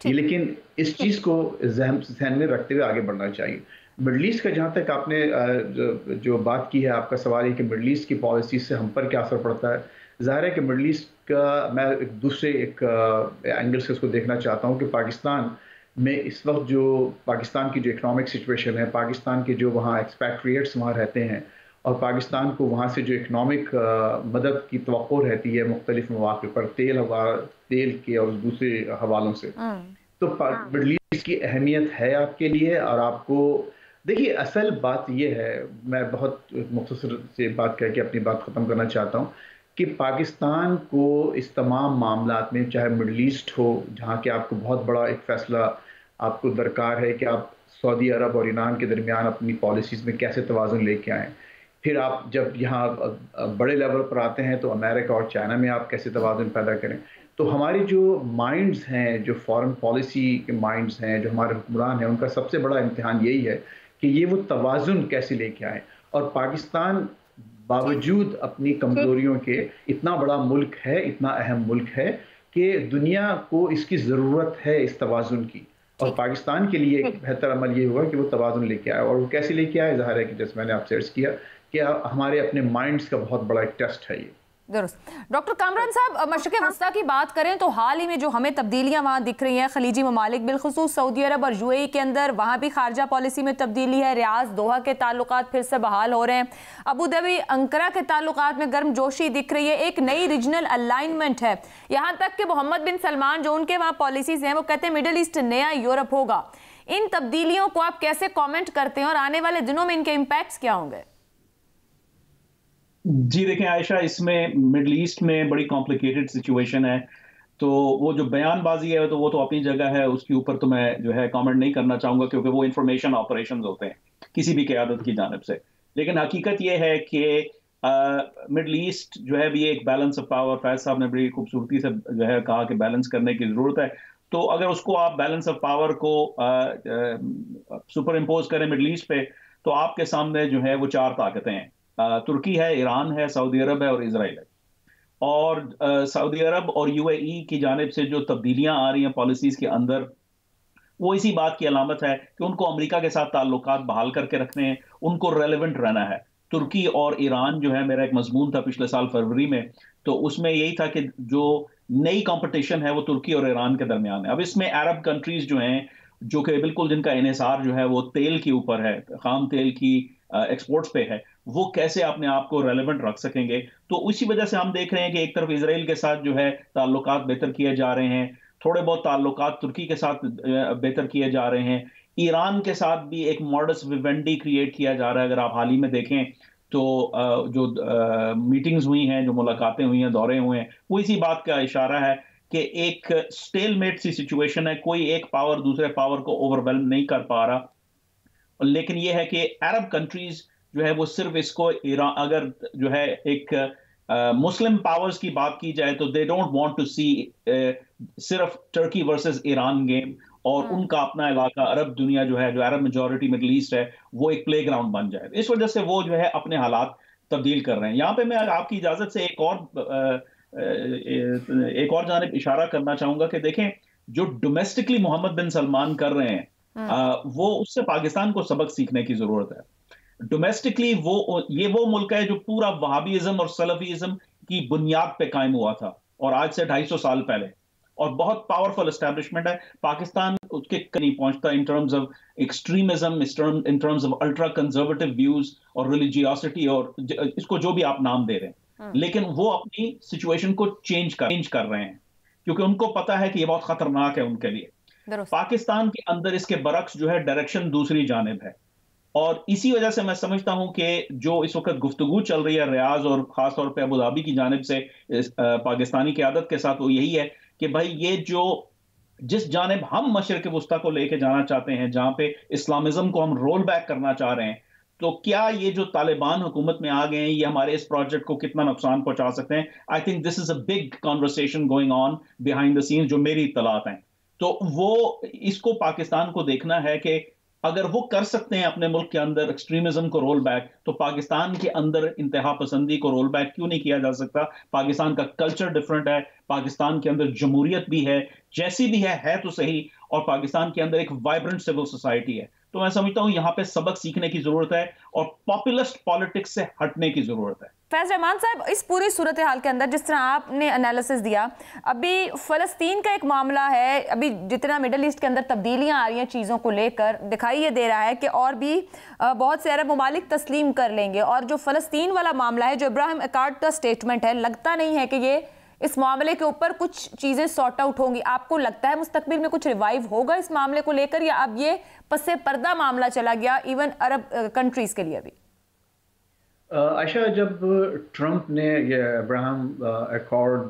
लेकिन इस चीज़ को ज़हन में रखते हुए आगे बढ़ना चाहिए। मिडल ईस्ट का जहाँ तक आपने जो बात की है, आपका सवाल है कि मिडल ईस्ट की पॉलिसी से हम पर क्या असर पड़ता है। ज़ाहिर है कि मिडल ईस्ट का मैं दूसरे एंगल से उसको देखना चाहता हूँ कि पाकिस्तान में इस वक्त जो पाकिस्तान की जो इकनॉमिक सिचुएशन है, पाकिस्तान के जो वहाँ एक्सपैट्रिएट्स वहाँ रहते हैं और पाकिस्तान को वहाँ से जो इकनॉमिक मदद की तवक्को रहती है मुख्तलिफ मौक़े पर तेल के और दूसरे हवालों से, तो मिडल ईस्ट की अहमियत है आपके लिए। और आपको देखिए असल बात यह है, मैं बहुत मुख्तसर से बात कह के अपनी बात ख़त्म करना चाहता हूँ कि पाकिस्तान को इस तमाम मामलात में, चाहे मिडल ईस्ट हो जहाँ के आपको बहुत बड़ा एक फ़ैसला आपको दरकार है कि आप सऊदी अरब और ईरान के दरमियान अपनी पॉलिसीज़ में कैसे तवाज़ुन लेके आएँ, फिर आप जब यहाँ बड़े लेवल पर आते हैं तो अमेरिका और चाइना में आप कैसे तवाज़ुन पैदा करें। तो हमारे जो माइंड्स हैं, जो फॉरेन पॉलिसी के माइंड्स हैं, जो हमारे हुक्मरान हैं, उनका सबसे बड़ा इम्तिहान यही है कि ये वो तवाज़ुन कैसे लेके आएँ। और पाकिस्तान बावजूद अपनी कमज़ोरियों के इतना बड़ा मुल्क है, इतना अहम मुल्क है कि दुनिया को इसकी ज़रूरत है इस तवाज़ुन की। और पाकिस्तान के लिए एक बेहतर अमल ये हुआ कि वो तवाज़ुन लेके आया, और वो कैसे लेके आया, ज़ाहिर है कि जैसे मैंने आपसे अर्ज़ किया कि हमारे अपने माइंड्स का बहुत बड़ा एक टेस्ट है ये। दुरुस्त। डॉक्टर कामरान साहब, मशरिक़ वस्ता की बात करें तो हाल ही में जो हमें तब्दीलियां वहाँ दिख रही हैं खलीजी ममालिक, बिलखुसूस सऊदी अरब और यूएई के अंदर, वहाँ भी खारजा पॉलिसी में तब्दीली है। रियाज दोहा के ताल्लुकात फिर से बहाल हो रहे हैं। अबू धाबी अंकरा के ताल्लुकात में गर्मजोशी दिख रही है। एक नई रीजनल अलाइनमेंट है। यहाँ तक कि मोहम्मद बिन सलमान जो उनके वहाँ पॉलिसीज हैं वो कहते हैं मिडिल ईस्ट नया यूरोप होगा। इन तब्दीलियों को आप कैसे कॉमेंट करते हैं और आने वाले दिनों में इनके इम्पैक्ट्स क्या होंगे? जी देखें आयशा, इसमें मिडल ईस्ट में बड़ी कॉम्प्लिकेटेड सिचुएशन है। तो वो जो बयानबाजी है तो वो तो अपनी जगह है, उसके ऊपर तो मैं जो है कमेंट नहीं करना चाहूंगा, क्योंकि वो इंफॉर्मेशन ऑपरेशंस होते हैं किसी भी क़यादत की जानिब से। लेकिन हकीकत ये है कि मिडल ईस्ट जो है भी एक बैलेंस ऑफ पावर, फैज साहब ने बड़ी खूबसूरती से जो है कहा कि बैलेंस करने की ज़रूरत है। तो अगर उसको आप बैलेंस ऑफ पावर को सुपर इम्पोज करें मिडल ईस्ट पे, तो आपके सामने जो है वो चार ताकतें हैं। तुर्की है, ईरान है, सऊदी अरब है और इजराइल है। और सऊदी अरब और यूएई की जानिब से जो तब्दीलियां आ रही हैं पॉलिसीज के अंदर, वो इसी बात की अलामत है कि उनको अमेरिका के साथ ताल्लुकात बहाल करके रखने हैं, उनको रेलेवेंट रहना है। तुर्की और ईरान जो है, मेरा एक मजमून था पिछले साल फरवरी में, तो उसमें यही था कि जो नई कंपटीशन है वो तुर्की और ईरान के दरमियान है। अब इसमें अरब कंट्रीज जो हैं, जो कि बिल्कुल जिनका इन्हिसार जो है वो तेल के ऊपर है, खाम तेल की एक्सपोर्ट्स पे है, वो कैसे अपने आप को रेलेवेंट रख सकेंगे। तो उसी वजह से हम देख रहे हैं कि एक तरफ इसराइल के साथ जो है ताल्लुकात बेहतर किए जा रहे हैं, थोड़े बहुत ताल्लुकात तुर्की के साथ बेहतर किए जा रहे हैं। ईरान के साथ भी एक मॉडस विवेंडी क्रिएट किया जा रहा है। अगर आप हाल ही में देखें तो जो मीटिंग्स हुई हैं, जो मुलाकातें हुई हैं, दौरे हुए हैं, वो इसी बात का इशारा है कि एक स्टेलमेट सी सिचुएशन है, कोई एक पावर दूसरे पावर को ओवरवेल्म नहीं कर पा रहा। लेकिन यह है कि अरब कंट्रीज जो है वो सिर्फ इसको, ईरान अगर जो है एक मुस्लिम पावर्स की बात की जाए तो दे डोंट वांट टू सी सिर्फ टर्की वर्सेस ईरान गेम, और उनका अपना इलाका अरब दुनिया जो है, जो अरब मेजॉरिटी मिडल ईस्ट है, वो एक प्ले ग्राउंड बन जाए। इस वजह से वो जो है अपने हालात तब्दील कर रहे हैं। यहाँ पे मैं आपकी इजाजत से एक और जानिब इशारा करना चाहूंगा कि देखें, जो डोमेस्टिकली मोहम्मद बिन सलमान कर रहे हैं, वो उससे पाकिस्तान को सबक सीखने की जरूरत है। डोमेस्टिकली वो मुल्क है जो पूरा वहाबीइज्म और सलफीइज्म की बुनियाद पे कायम हुआ था, और आज से 250 साल पहले, और बहुत पावरफुल एस्टेब्लिशमेंट है। पाकिस्तान उसके नहीं पहुंचता in terms of extremism, in terms of ultra conservative views और रिलीजियोसिटी, और इसको जो भी आप नाम दे रहे हैं, लेकिन वो अपनी सिचुएशन को चेंज कर रहे हैं, क्योंकि उनको पता है कि ये बहुत खतरनाक है उनके लिए। पाकिस्तान के अंदर इसके बरक्स जो है डायरेक्शन दूसरी जानिब है, और इसी वजह से मैं समझता हूं कि जो इस वक्त गुफ्तगू चल रही है रियाज और खासतौर पे अबू धाबी की जानिब से पाकिस्तानी क़यादत के साथ, वो यही है कि भाई ये जो जिस जानिब हम मशरिक़ वस्ता को लेके जाना चाहते हैं, जहां पे इस्लामिज्म को हम रोल बैक करना चाह रहे हैं, तो क्या ये जो तालिबान हुकूमत में आ गए हैं, ये हमारे इस प्रोजेक्ट को कितना नुकसान पहुंचा सकते हैं? I think this is a big conversation going on behind the scenes, जो मेरी इत्तलात हैं। तो वो इसको पाकिस्तान को देखना है कि अगर वो कर सकते हैं अपने मुल्क के अंदर एक्सट्रीमिज्म को रोल बैक, तो पाकिस्तान के अंदर इंतहा पसंदी को रोल बैक क्यों नहीं किया जा सकता? पाकिस्तान का कल्चर डिफरेंट है, पाकिस्तान के अंदर जमहूरियत भी है, जैसी भी है तो सही, और पाकिस्तान के अंदर एक वाइब्रेंट सिविल सोसाइटी है। तो मैं समझता हूं यहां पे सबक सीखने की जरूरत है और पॉपुलिस्ट पॉलिटिक्स से हटने की जरूरत है। फैज रहमान साहब, इस पूरी सूरत हाल के अंदर जिस तरह आपने एनालिसिस दिया, अभी फ़लस्तीन का एक मामला है, अभी जितना मिडल ईस्ट के अंदर तब्दीलियां आ रही हैं चीज़ों को लेकर, दिखाई ये दे रहा है कि और भी बहुत से अरब ममालिक तस्लीम कर लेंगे। और जो फ़लस्तीन वाला मामला है, जो इब्राहिम अकार्ड का स्टेटमेंट है, लगता नहीं है कि ये इस मामले के ऊपर कुछ चीज़ें सॉर्ट आउट होंगी। आपको लगता है मुस्तकबिल में कुछ रिवाइव होगा इस मामले को लेकर, या अब ये पस्से पर्दा मामला चला गया इवन अरब कंट्रीज़ के लिए भी? आयशा, जब ट्रंप ने ये अब्राहम अकॉर्ड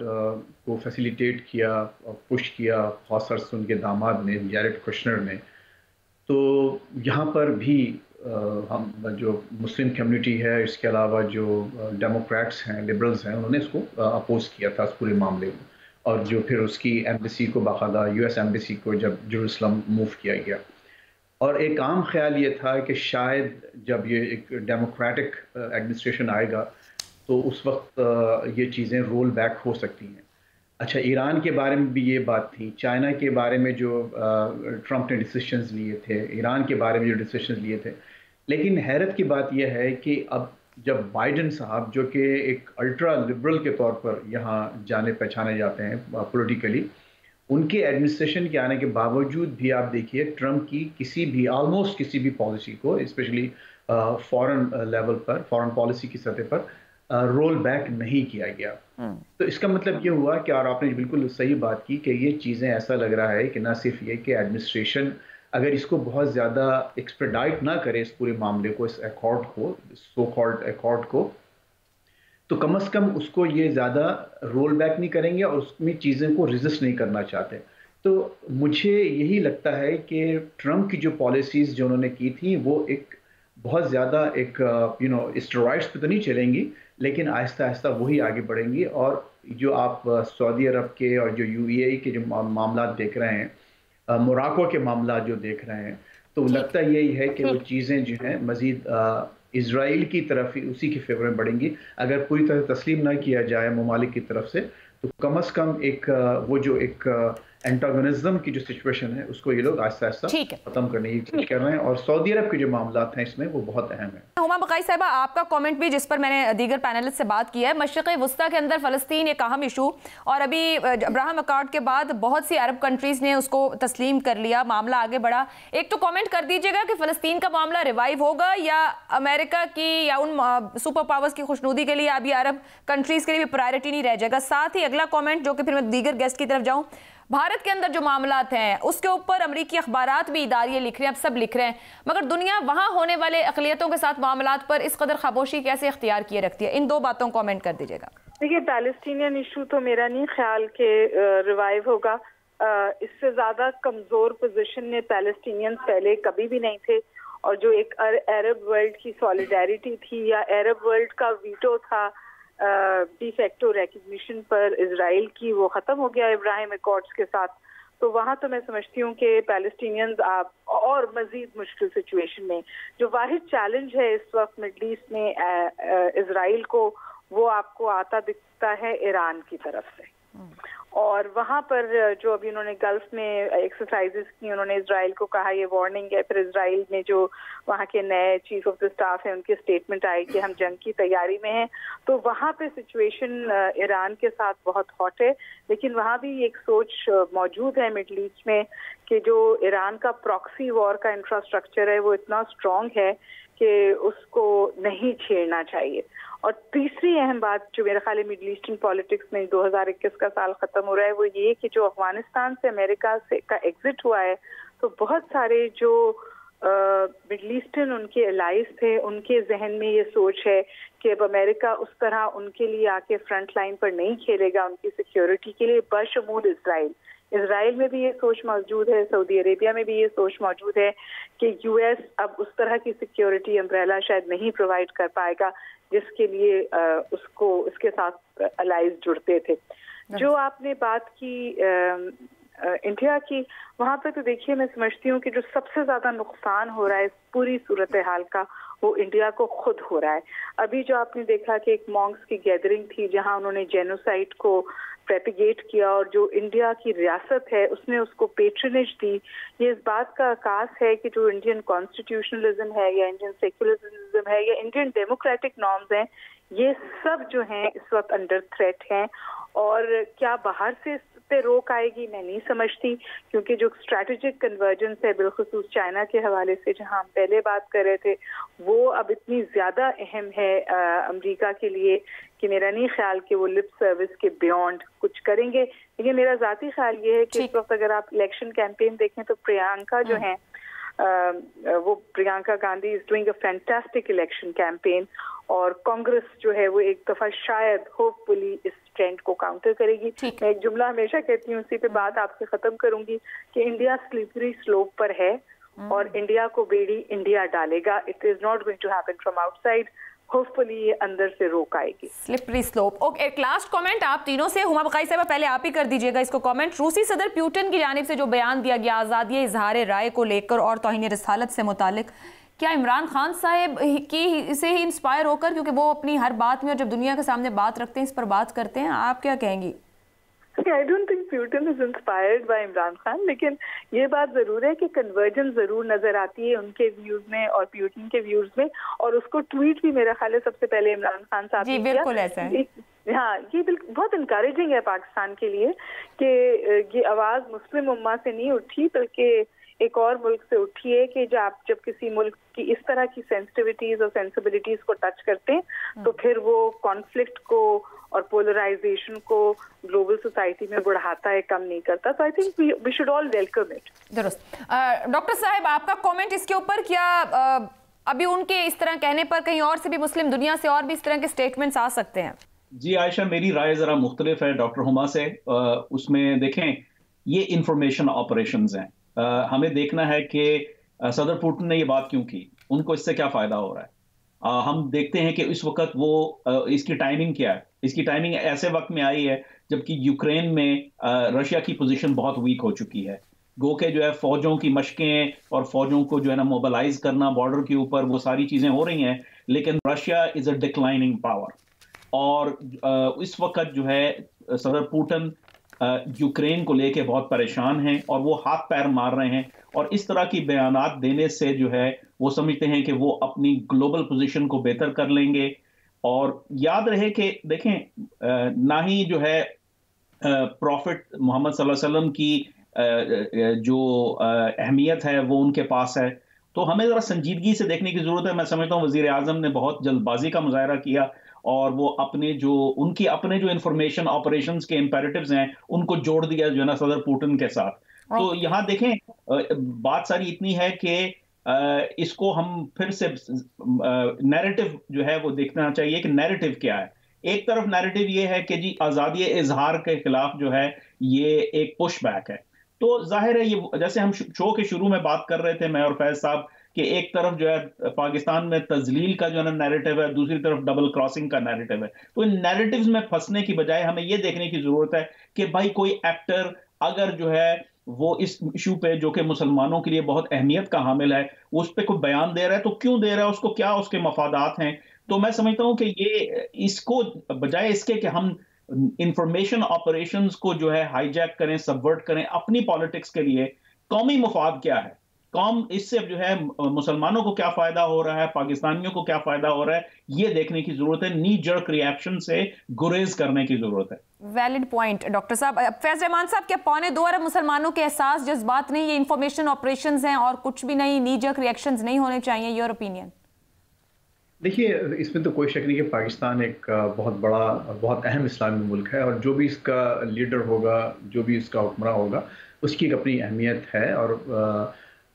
को फैसिलिटेट किया और पुश किया, खासतौर से उनके दामाद ने, जैरेड कुशनर ने, तो यहाँ पर भी हम जो मुस्लिम कम्युनिटी है, इसके अलावा जो डेमोक्रेट्स हैं, लिबरल्स हैं, उन्होंने इसको अपोज किया था इस पूरे मामले में। और जो फिर उसकी एम्बेसी को बाकायदा यूएस एम्बेसी को जब जेरूसलम मूव किया गया, और एक आम ख्याल ये था कि शायद जब ये एक डेमोक्रेटिक एडमिनिस्ट्रेशन आएगा तो उस वक्त ये चीज़ें रोल बैक हो सकती हैं। अच्छा, ईरान के बारे में भी ये बात थी, चाइना के बारे में जो ट्रंप ने डिसीजंस लिए थे, ईरान के बारे में जो डिसीजंस लिए थे। लेकिन हैरत की बात यह है कि अब जब बाइडेन साहब, जो कि एक अल्ट्रा लिबरल के तौर पर यहाँ जाने पहचाने जाते हैं पॉलिटिकली, उनके एडमिनिस्ट्रेशन के आने के बावजूद भी आप देखिए ट्रंप की किसी भी, ऑलमोस्ट किसी भी पॉलिसी को, स्पेशली फॉरेन लेवल पर, फॉरेन पॉलिसी की सतह पर रोल बैक नहीं किया गया। तो इसका मतलब ये हुआ कि, और आपने बिल्कुल सही बात की, कि ये चीज़ें ऐसा लग रहा है कि ना सिर्फ ये कि एडमिनिस्ट्रेशन अगर इसको बहुत ज़्यादा एक्सपेडाइट ना करे इस पूरे मामले को, इस अकॉर्ड को, सो कॉल्ड अकॉर्ड को, तो कम से कम उसको ये ज़्यादा रोल बैक नहीं करेंगे और उसमें चीज़ें को रेजिस्ट नहीं करना चाहते। तो मुझे यही लगता है कि ट्रंप की जो पॉलिसीज़ जो उन्होंने की थी वो एक बहुत ज़्यादा एक स्टेरॉइड्स पे तो नहीं चलेंगी, लेकिन आहिस्ता आहिस्ता वही आगे बढ़ेंगी। और जो आप सऊदी अरब के और जो यूएई के जो मामला देख रहे हैं, मोराको के मामला जो देख रहे हैं, तो लगता यही है कि वो चीज़ें जो हैं मज़ीद इजराइल की तरफ ही, उसी के फेवर में बढ़ेंगी। अगर पूरी तरह तस्लीम ना किया जाए ममालिक की तरफ से, तो कम से कम एक वो जो एक एंटागोनिज्म की जो सिचुएशन है उसको ये लोग आहिस्ता आहिस्ता खत्म करने की कोशिश कर रहे हैं। और सऊदी अरब के जो मामला हैं इसमें वो बहुत अहम है। हुमा बकाई साहिबा, आपका कमेंट भी, जिस पर मैंने दीगर पैनलिस्ट से बात की है, मशरिक़ वस्ता के अंदर फ़लस्तीन एक अहम इशू, और अभी अब्राहम अकॉर्ड के बाद बहुत सी अरब कंट्रीज़ ने उसको तस्लीम कर लिया, मामला आगे बढ़ा। एक तो कमेंट कर दीजिएगा कि फ़लस्तीन का मामला रिवाइव होगा या अमेरिका की या उन सुपर पावर्स की खुशनुदी के लिए अभी अरब कंट्रीज़ के लिए भी प्रायोरिटी नहीं रह जाएगा। साथ ही अगला कॉमेंट, जो कि फिर मैं दीगर गेस्ट की तरफ जाऊँ, भारत के अंदर जो मामलात हैं उसके ऊपर अमरीकी अखबारात भी, इदारे लिख रहे हैं, अब सब लिख रहे हैं, मगर दुनिया वहाँ होने वाले अक़लियतों के साथ मामलात पर इस कदर खामोशी कैसे इख्तियार किए रखती है? इन दो बातों को कमेंट कर दीजिएगा। देखिए, पैलेस्टीनियन इशू तो मेरा नहीं ख्याल के रिवाइव होगा। इससे ज़्यादा कमज़ोर पोजीशन में पैलेस्टीनियंस पहले कभी भी नहीं थे, और जो एक अरब वर्ल्ड की सॉलिडारिटी थी या अरब वर्ल्ड का वीटो था डी फैक्टो रिकग्निशन पर इजराइल की, वो ख़त्म हो गया इब्राहिम अकॉर्ड्स के साथ। तो वहाँ तो मैं समझती हूँ कि पैलेस्टीनियंस आप और मज़ीद मुश्किल सिचुएशन में, जो वाहिद चैलेंज है इस वक्त मिडल ईस्ट में इजराइल को, वो आपको आता दिखता है ईरान की तरफ से। और वहाँ पर जो अभी उन्होंने गल्फ में एक्सरसाइजेस की, उन्होंने इजराइल को कहा ये वार्निंग है। फिर इजराइल में जो वहाँ के नए चीफ ऑफ द स्टाफ हैं, उनकी स्टेटमेंट आई कि हम जंग की तैयारी में हैं। तो वहाँ पे सिचुएशन ईरान के साथ बहुत हॉट है, लेकिन वहाँ भी एक सोच मौजूद है मिडल ईस्ट में कि जो ईरान का प्रॉक्सी वॉर का इंफ्रास्ट्रक्चर है वो इतना स्ट्रॉन्ग है कि उसको नहीं छेड़ना चाहिए। और तीसरी अहम बात जो मेरे ख्याल मिडल ईस्टर्न पॉलिटिक्स में 2021 का साल खत्म हो रहा है, वो ये कि जो अफगानिस्तान से अमेरिका से का एग्जिट हुआ है, तो बहुत सारे जो मिडल ईस्टर्न उनके एलाइज थे, उनके जहन में ये सोच है कि अब अमेरिका उस तरह उनके लिए आके फ्रंट लाइन पर नहीं खेलेगा उनकी सिक्योरिटी के लिए, बशमूल इजराइल में भी ये सोच मौजूद है, सऊदी अरेबिया में भी ये सोच मौजूद है कि यूएस अब उस तरह की सिक्योरिटी अम्ब्रेला शायद नहीं प्रोवाइड कर पाएगा जिसके लिए उसको इसके साथ अलाइज जुड़ते थे। जो आपने बात की इंडिया की, वहाँ पे तो देखिए मैं समझती हूँ कि जो सबसे ज्यादा नुकसान हो रहा है इस पूरी सूरत हाल का, वो इंडिया को खुद हो रहा है। अभी जो आपने देखा कि एक मॉन्क्स की गैदरिंग थी जहाँ उन्होंने जेनोसाइड को प्रेपिगेट किया, और जो इंडिया की रियासत है उसने उसको पेट्रनेज दी। ये इस बात का आकाश है कि जो इंडियन कॉन्स्टिट्यूशनलिज्म है या इंडियन सेक्युलरिज्म है या इंडियन डेमोक्रेटिक नॉर्म्स हैं, ये सब जो हैं इस वक्त अंडर थ्रेट हैं। और क्या बाहर से इस पे रोक आएगी, मैं नहीं समझती, क्योंकि जो स्ट्रैटेजिक कन्वर्जेंस है बिलखुसूस चाइना के हवाले से जहां हम पहले बात कर रहे थे, वो अब इतनी ज्यादा अहम है अमेरिका के लिए कि मेरा नहीं ख्याल कि वो लिप सर्विस के बियॉन्ड कुछ करेंगे। लेकिन मेरा जाती ख्याल ये है कि इस वक्त अगर आप इलेक्शन कैंपेन देखें तो प्रियंका जो है वो Priyanka Gandhi is doing a fantastic election campaign, और कांग्रेस जो है वो एक दफा शायद होपफुली इस ट्रेंड को काउंटर करेगी। मैं एक जुमला हमेशा कहती हूँ, उसी पे बात आपसे खत्म करूंगी कि इंडिया स्लिपरी स्लोप पर है और इंडिया को बेड़ी इंडिया डालेगा। It is not going to happen from outside, hopefully ये अंदर से रोक आएगी। Slippery slope. ओके, एक लास्ट कमेंट आप तीनों से, हुमा बकाई साहब पहले आप ही कर दीजिएगा इसको कमेंट। रूसी सदर पुतिन की जानिब से जो बयान दिया गया आज़ादी इजहार राय को लेकर और तौहीन रिसालत से मुतालिक, क्या इमरान खान साहब की से ही इंस्पायर होकर, क्योंकि वो अपनी हर बात में और जब दुनिया के सामने बात रखते हैं इस पर बात करते हैं, आप क्या कहेंगी? I don't think Putin is inspired by Imran Khan, लेकिन ये बात जरूर है कि कन्वर्जेंस जरूर नजर आती है उनके व्यूज में और प्यूटिन के व्यूज में, और उसको ट्वीट भी मेरा ख्याल है सबसे पहले इमरान खान साहब जी बिल्कुल ऐसा है। हाँ, ये बिल्कुल बहुत इनकरेजिंग है पाकिस्तान के लिए कि ये आवाज मुस्लिम उम्मा से नहीं उठी बल्कि एक और मुल्क से उठी है कि जब किसी मुल्क की इस तरह की सेंसिटिविटीज और सेंसिबिलिटीज को टच करते हैं तो फिर वो कॉन्फ्लिक्ट को और पोलराइजेशन को ग्लोबल सोसाइटी में बढ़ाता है, कम नहीं करता। तो I think we should all welcome it. दुरुस्त। डॉक्टर साहब, आपका कमेंट इसके ऊपर क्या अभी उनके इस तरह कहने पर कहीं और से भी मुस्लिम दुनिया से और भी इस तरह के स्टेटमेंट्स आ सकते हैं? जी आयशा, मेरी राय जरा मुख्तलिफ है डॉक्टर हुमा से। उसमें देखें, ये इंफॉर्मेशन ऑपरेशंस हैं। हमें देखना है कि सदर पुतिन ने ये बात क्यों की, उनको इससे क्या फायदा हो रहा है। हम देखते हैं कि इस वक्त वो इसकी टाइमिंग क्या है। इसकी टाइमिंग ऐसे वक्त में आई है जबकि यूक्रेन में रशिया की पोजीशन बहुत वीक हो चुकी है। गो के जो है फौजों की मशकें और फौजों को जो है ना मोबिलाइज करना बॉर्डर के ऊपर, वो सारी चीजें हो रही हैं, लेकिन Russia is a declining power. और इस वक्त जो है सदर पुतिन यूक्रेन को लेके बहुत परेशान हैं और वो हाथ पैर मार रहे हैं, और इस तरह की बयानात देने से जो है वो समझते हैं कि वो अपनी ग्लोबल पोजीशन को बेहतर कर लेंगे। और याद रहे कि देखें, ना ही जो है प्रॉफिट मोहम्मद सल्लल्लाहु अलैहि वसल्लम की जो अहमियत है वो उनके पास है। तो हमें ज़रा संजीदगी से देखने की ज़रूरत है। मैं समझता हूँ वज़ीर आज़म ने बहुत जल्दबाजी का मुजाहरा किया और वो अपने जो इंफॉर्मेशन ऑपरेशंस के इंपेरेटिव्स हैं उनको जोड़ दिया जो है ना सदर पुतिन के साथ। तो यहाँ देखें, बात सारी इतनी है कि इसको हम फिर से नैरेटिव जो है वो देखना चाहिए कि नैरेटिव क्या है। एक तरफ नैरेटिव ये है कि जी आज़ादी इजहार के खिलाफ जो है ये एक पुश बैक है। तो जाहिर है ये, जैसे हम शो के शुरू में बात कर रहे थे मैं और फैज साहब, कि एक तरफ जो है पाकिस्तान में तजलील का जो है ना नैरेटिव है, दूसरी तरफ डबल क्रॉसिंग का नैरेटिव है। तो इन नैरेटिव्स में फंसने की बजाय हमें ये देखने की जरूरत है कि भाई कोई एक्टर अगर जो है वो इस इशू पे जो कि मुसलमानों के लिए बहुत अहमियत का हामिल है, उस पर कोई बयान दे रहा है तो क्यों दे रहा है, उसको क्या उसके मफादात हैं। तो मैं समझता हूं कि ये इसको बजाय इसके कि हम इंफॉर्मेशन ऑपरेशंस को जो है हाईजैक करें, सबवर्ट करें अपनी पॉलिटिक्स के लिए, कौमी मफाद क्या है, कौम इससे जो है मुसलमानों को क्या फायदा हो रहा है, पाकिस्तानियों को क्या फायदा हो रहा है, ये देखने की जरूरत है। नी जर्क रिएक्शन से गुरेज करने की जरूरत है। वैलिड पॉइंट डॉक्टर साहब। फैज रहमान साहब, क्या 2.25 अरब मुसलमानों के एहसास जज्बात नहीं, ये इंफॉर्मेशन ऑपरेशंस हैं और कुछ भी नहीं, नी जर्क रिएक्शंस नहीं होने चाहिए, योर ओपिनियन? देखिए, इसमें तो कोई शक नहीं कि पाकिस्तान एक बहुत बड़ा, बहुत अहम इस्लामी मुल्क है और जो भी इसका लीडर होगा, जो भी इसका हुक्मरान होगा, उसकी एक अपनी अहमियत है। और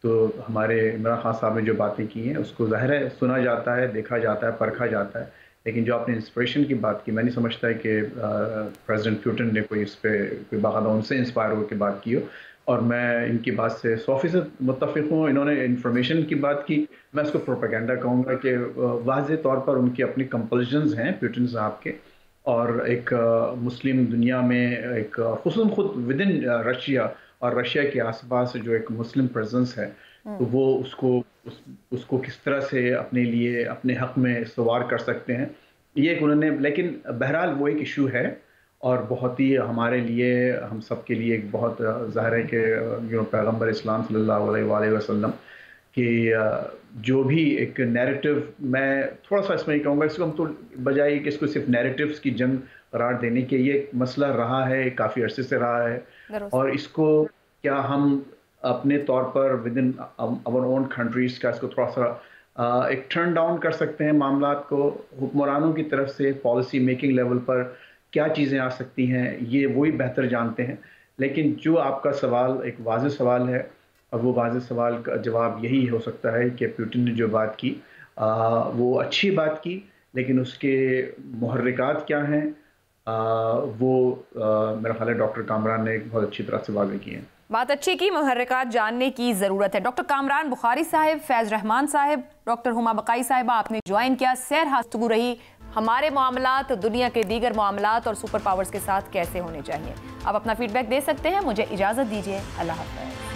तो हमारे इमरान खान साहब ने जो बातें की हैं उसको ज़ाहिर है सुना जाता है, देखा जाता है, परखा जाता है, लेकिन जो आपने इंस्पिरेशन की बात की, मैं नहीं समझता है कि प्रेसिडेंट पुतिन ने कोई इस पर कोई बाकायदा उनसे इंस्पायर होकर बात की हो। और मैं इनकी बात से 100% मुत्तफ़िक़ हूँ। इन्होंने इंफॉर्मेशन की बात की, मैं इसको प्रोपेगेंडा कहूँगा कि वाज़ेह तौर पर उनकी अपनी कंपल्शंस हैं पुतिन साहब के, और एक मुस्लिम दुनिया में एक खुसूसन खुद विद इन रशिया और रशिया के आसपास जो एक मुस्लिम प्रेजेंस है, तो वो उसको किस तरह से अपने लिए, अपने हक में इस्तेमाल कर सकते हैं, ये एक उन्होंने, लेकिन बहरहाल वो एक इशू है और बहुत ही हमारे लिए, हम सब के लिए एक बहुत ज़ाहिर है कि पैगम्बर इस्लाम सल्लल्लाहु अलैहि वसल्लम कि जो भी एक नैरेटिव, मैं थोड़ा सा इसमें कहूँगा, इसको हम तो बजाय कि इसको सिर्फ नैरेटिव्स की जंग करार देने के, ये एक मसला रहा है, काफ़ी अरसे से रहा है, और इसको क्या हम अपने तौर पर within our own countries का इसको थोड़ा सा एक टर्न डाउन कर सकते हैं मामलात को, हुक्मरानों की तरफ से पॉलिसी मेकिंग लेवल पर क्या चीज़ें आ सकती हैं, ये वही बेहतर जानते हैं। लेकिन जो आपका सवाल एक वाज़ेह सवाल है, और वो वाज़ेह सवाल का जवाब यही हो सकता है कि पुतिन ने जो बात की वो अच्छी बात की, लेकिन उसके मुहर्रिकात क्या हैं वो मेरा ख्याल है डॉक्टर कामरान ने एक बहुत अच्छी तरह से वाज़ेह किए हैं। बात अच्छी की, मुहर्रिकात जानने की ज़रूरत है। डॉक्टर कामरान बुखारी साहब, फैज़ रहमान साहब, डॉक्टर हुमा बकाई साहिबा, आपने ज्वाइन किया। सैर हास्तगू रही हमारे मामलात दुनिया के दीगर मामलात और सुपर पावर्स के साथ कैसे होने चाहिए। आप अपना फीडबैक दे सकते हैं। मुझे इजाज़त दीजिए, अल्लाह हाफ़िज़।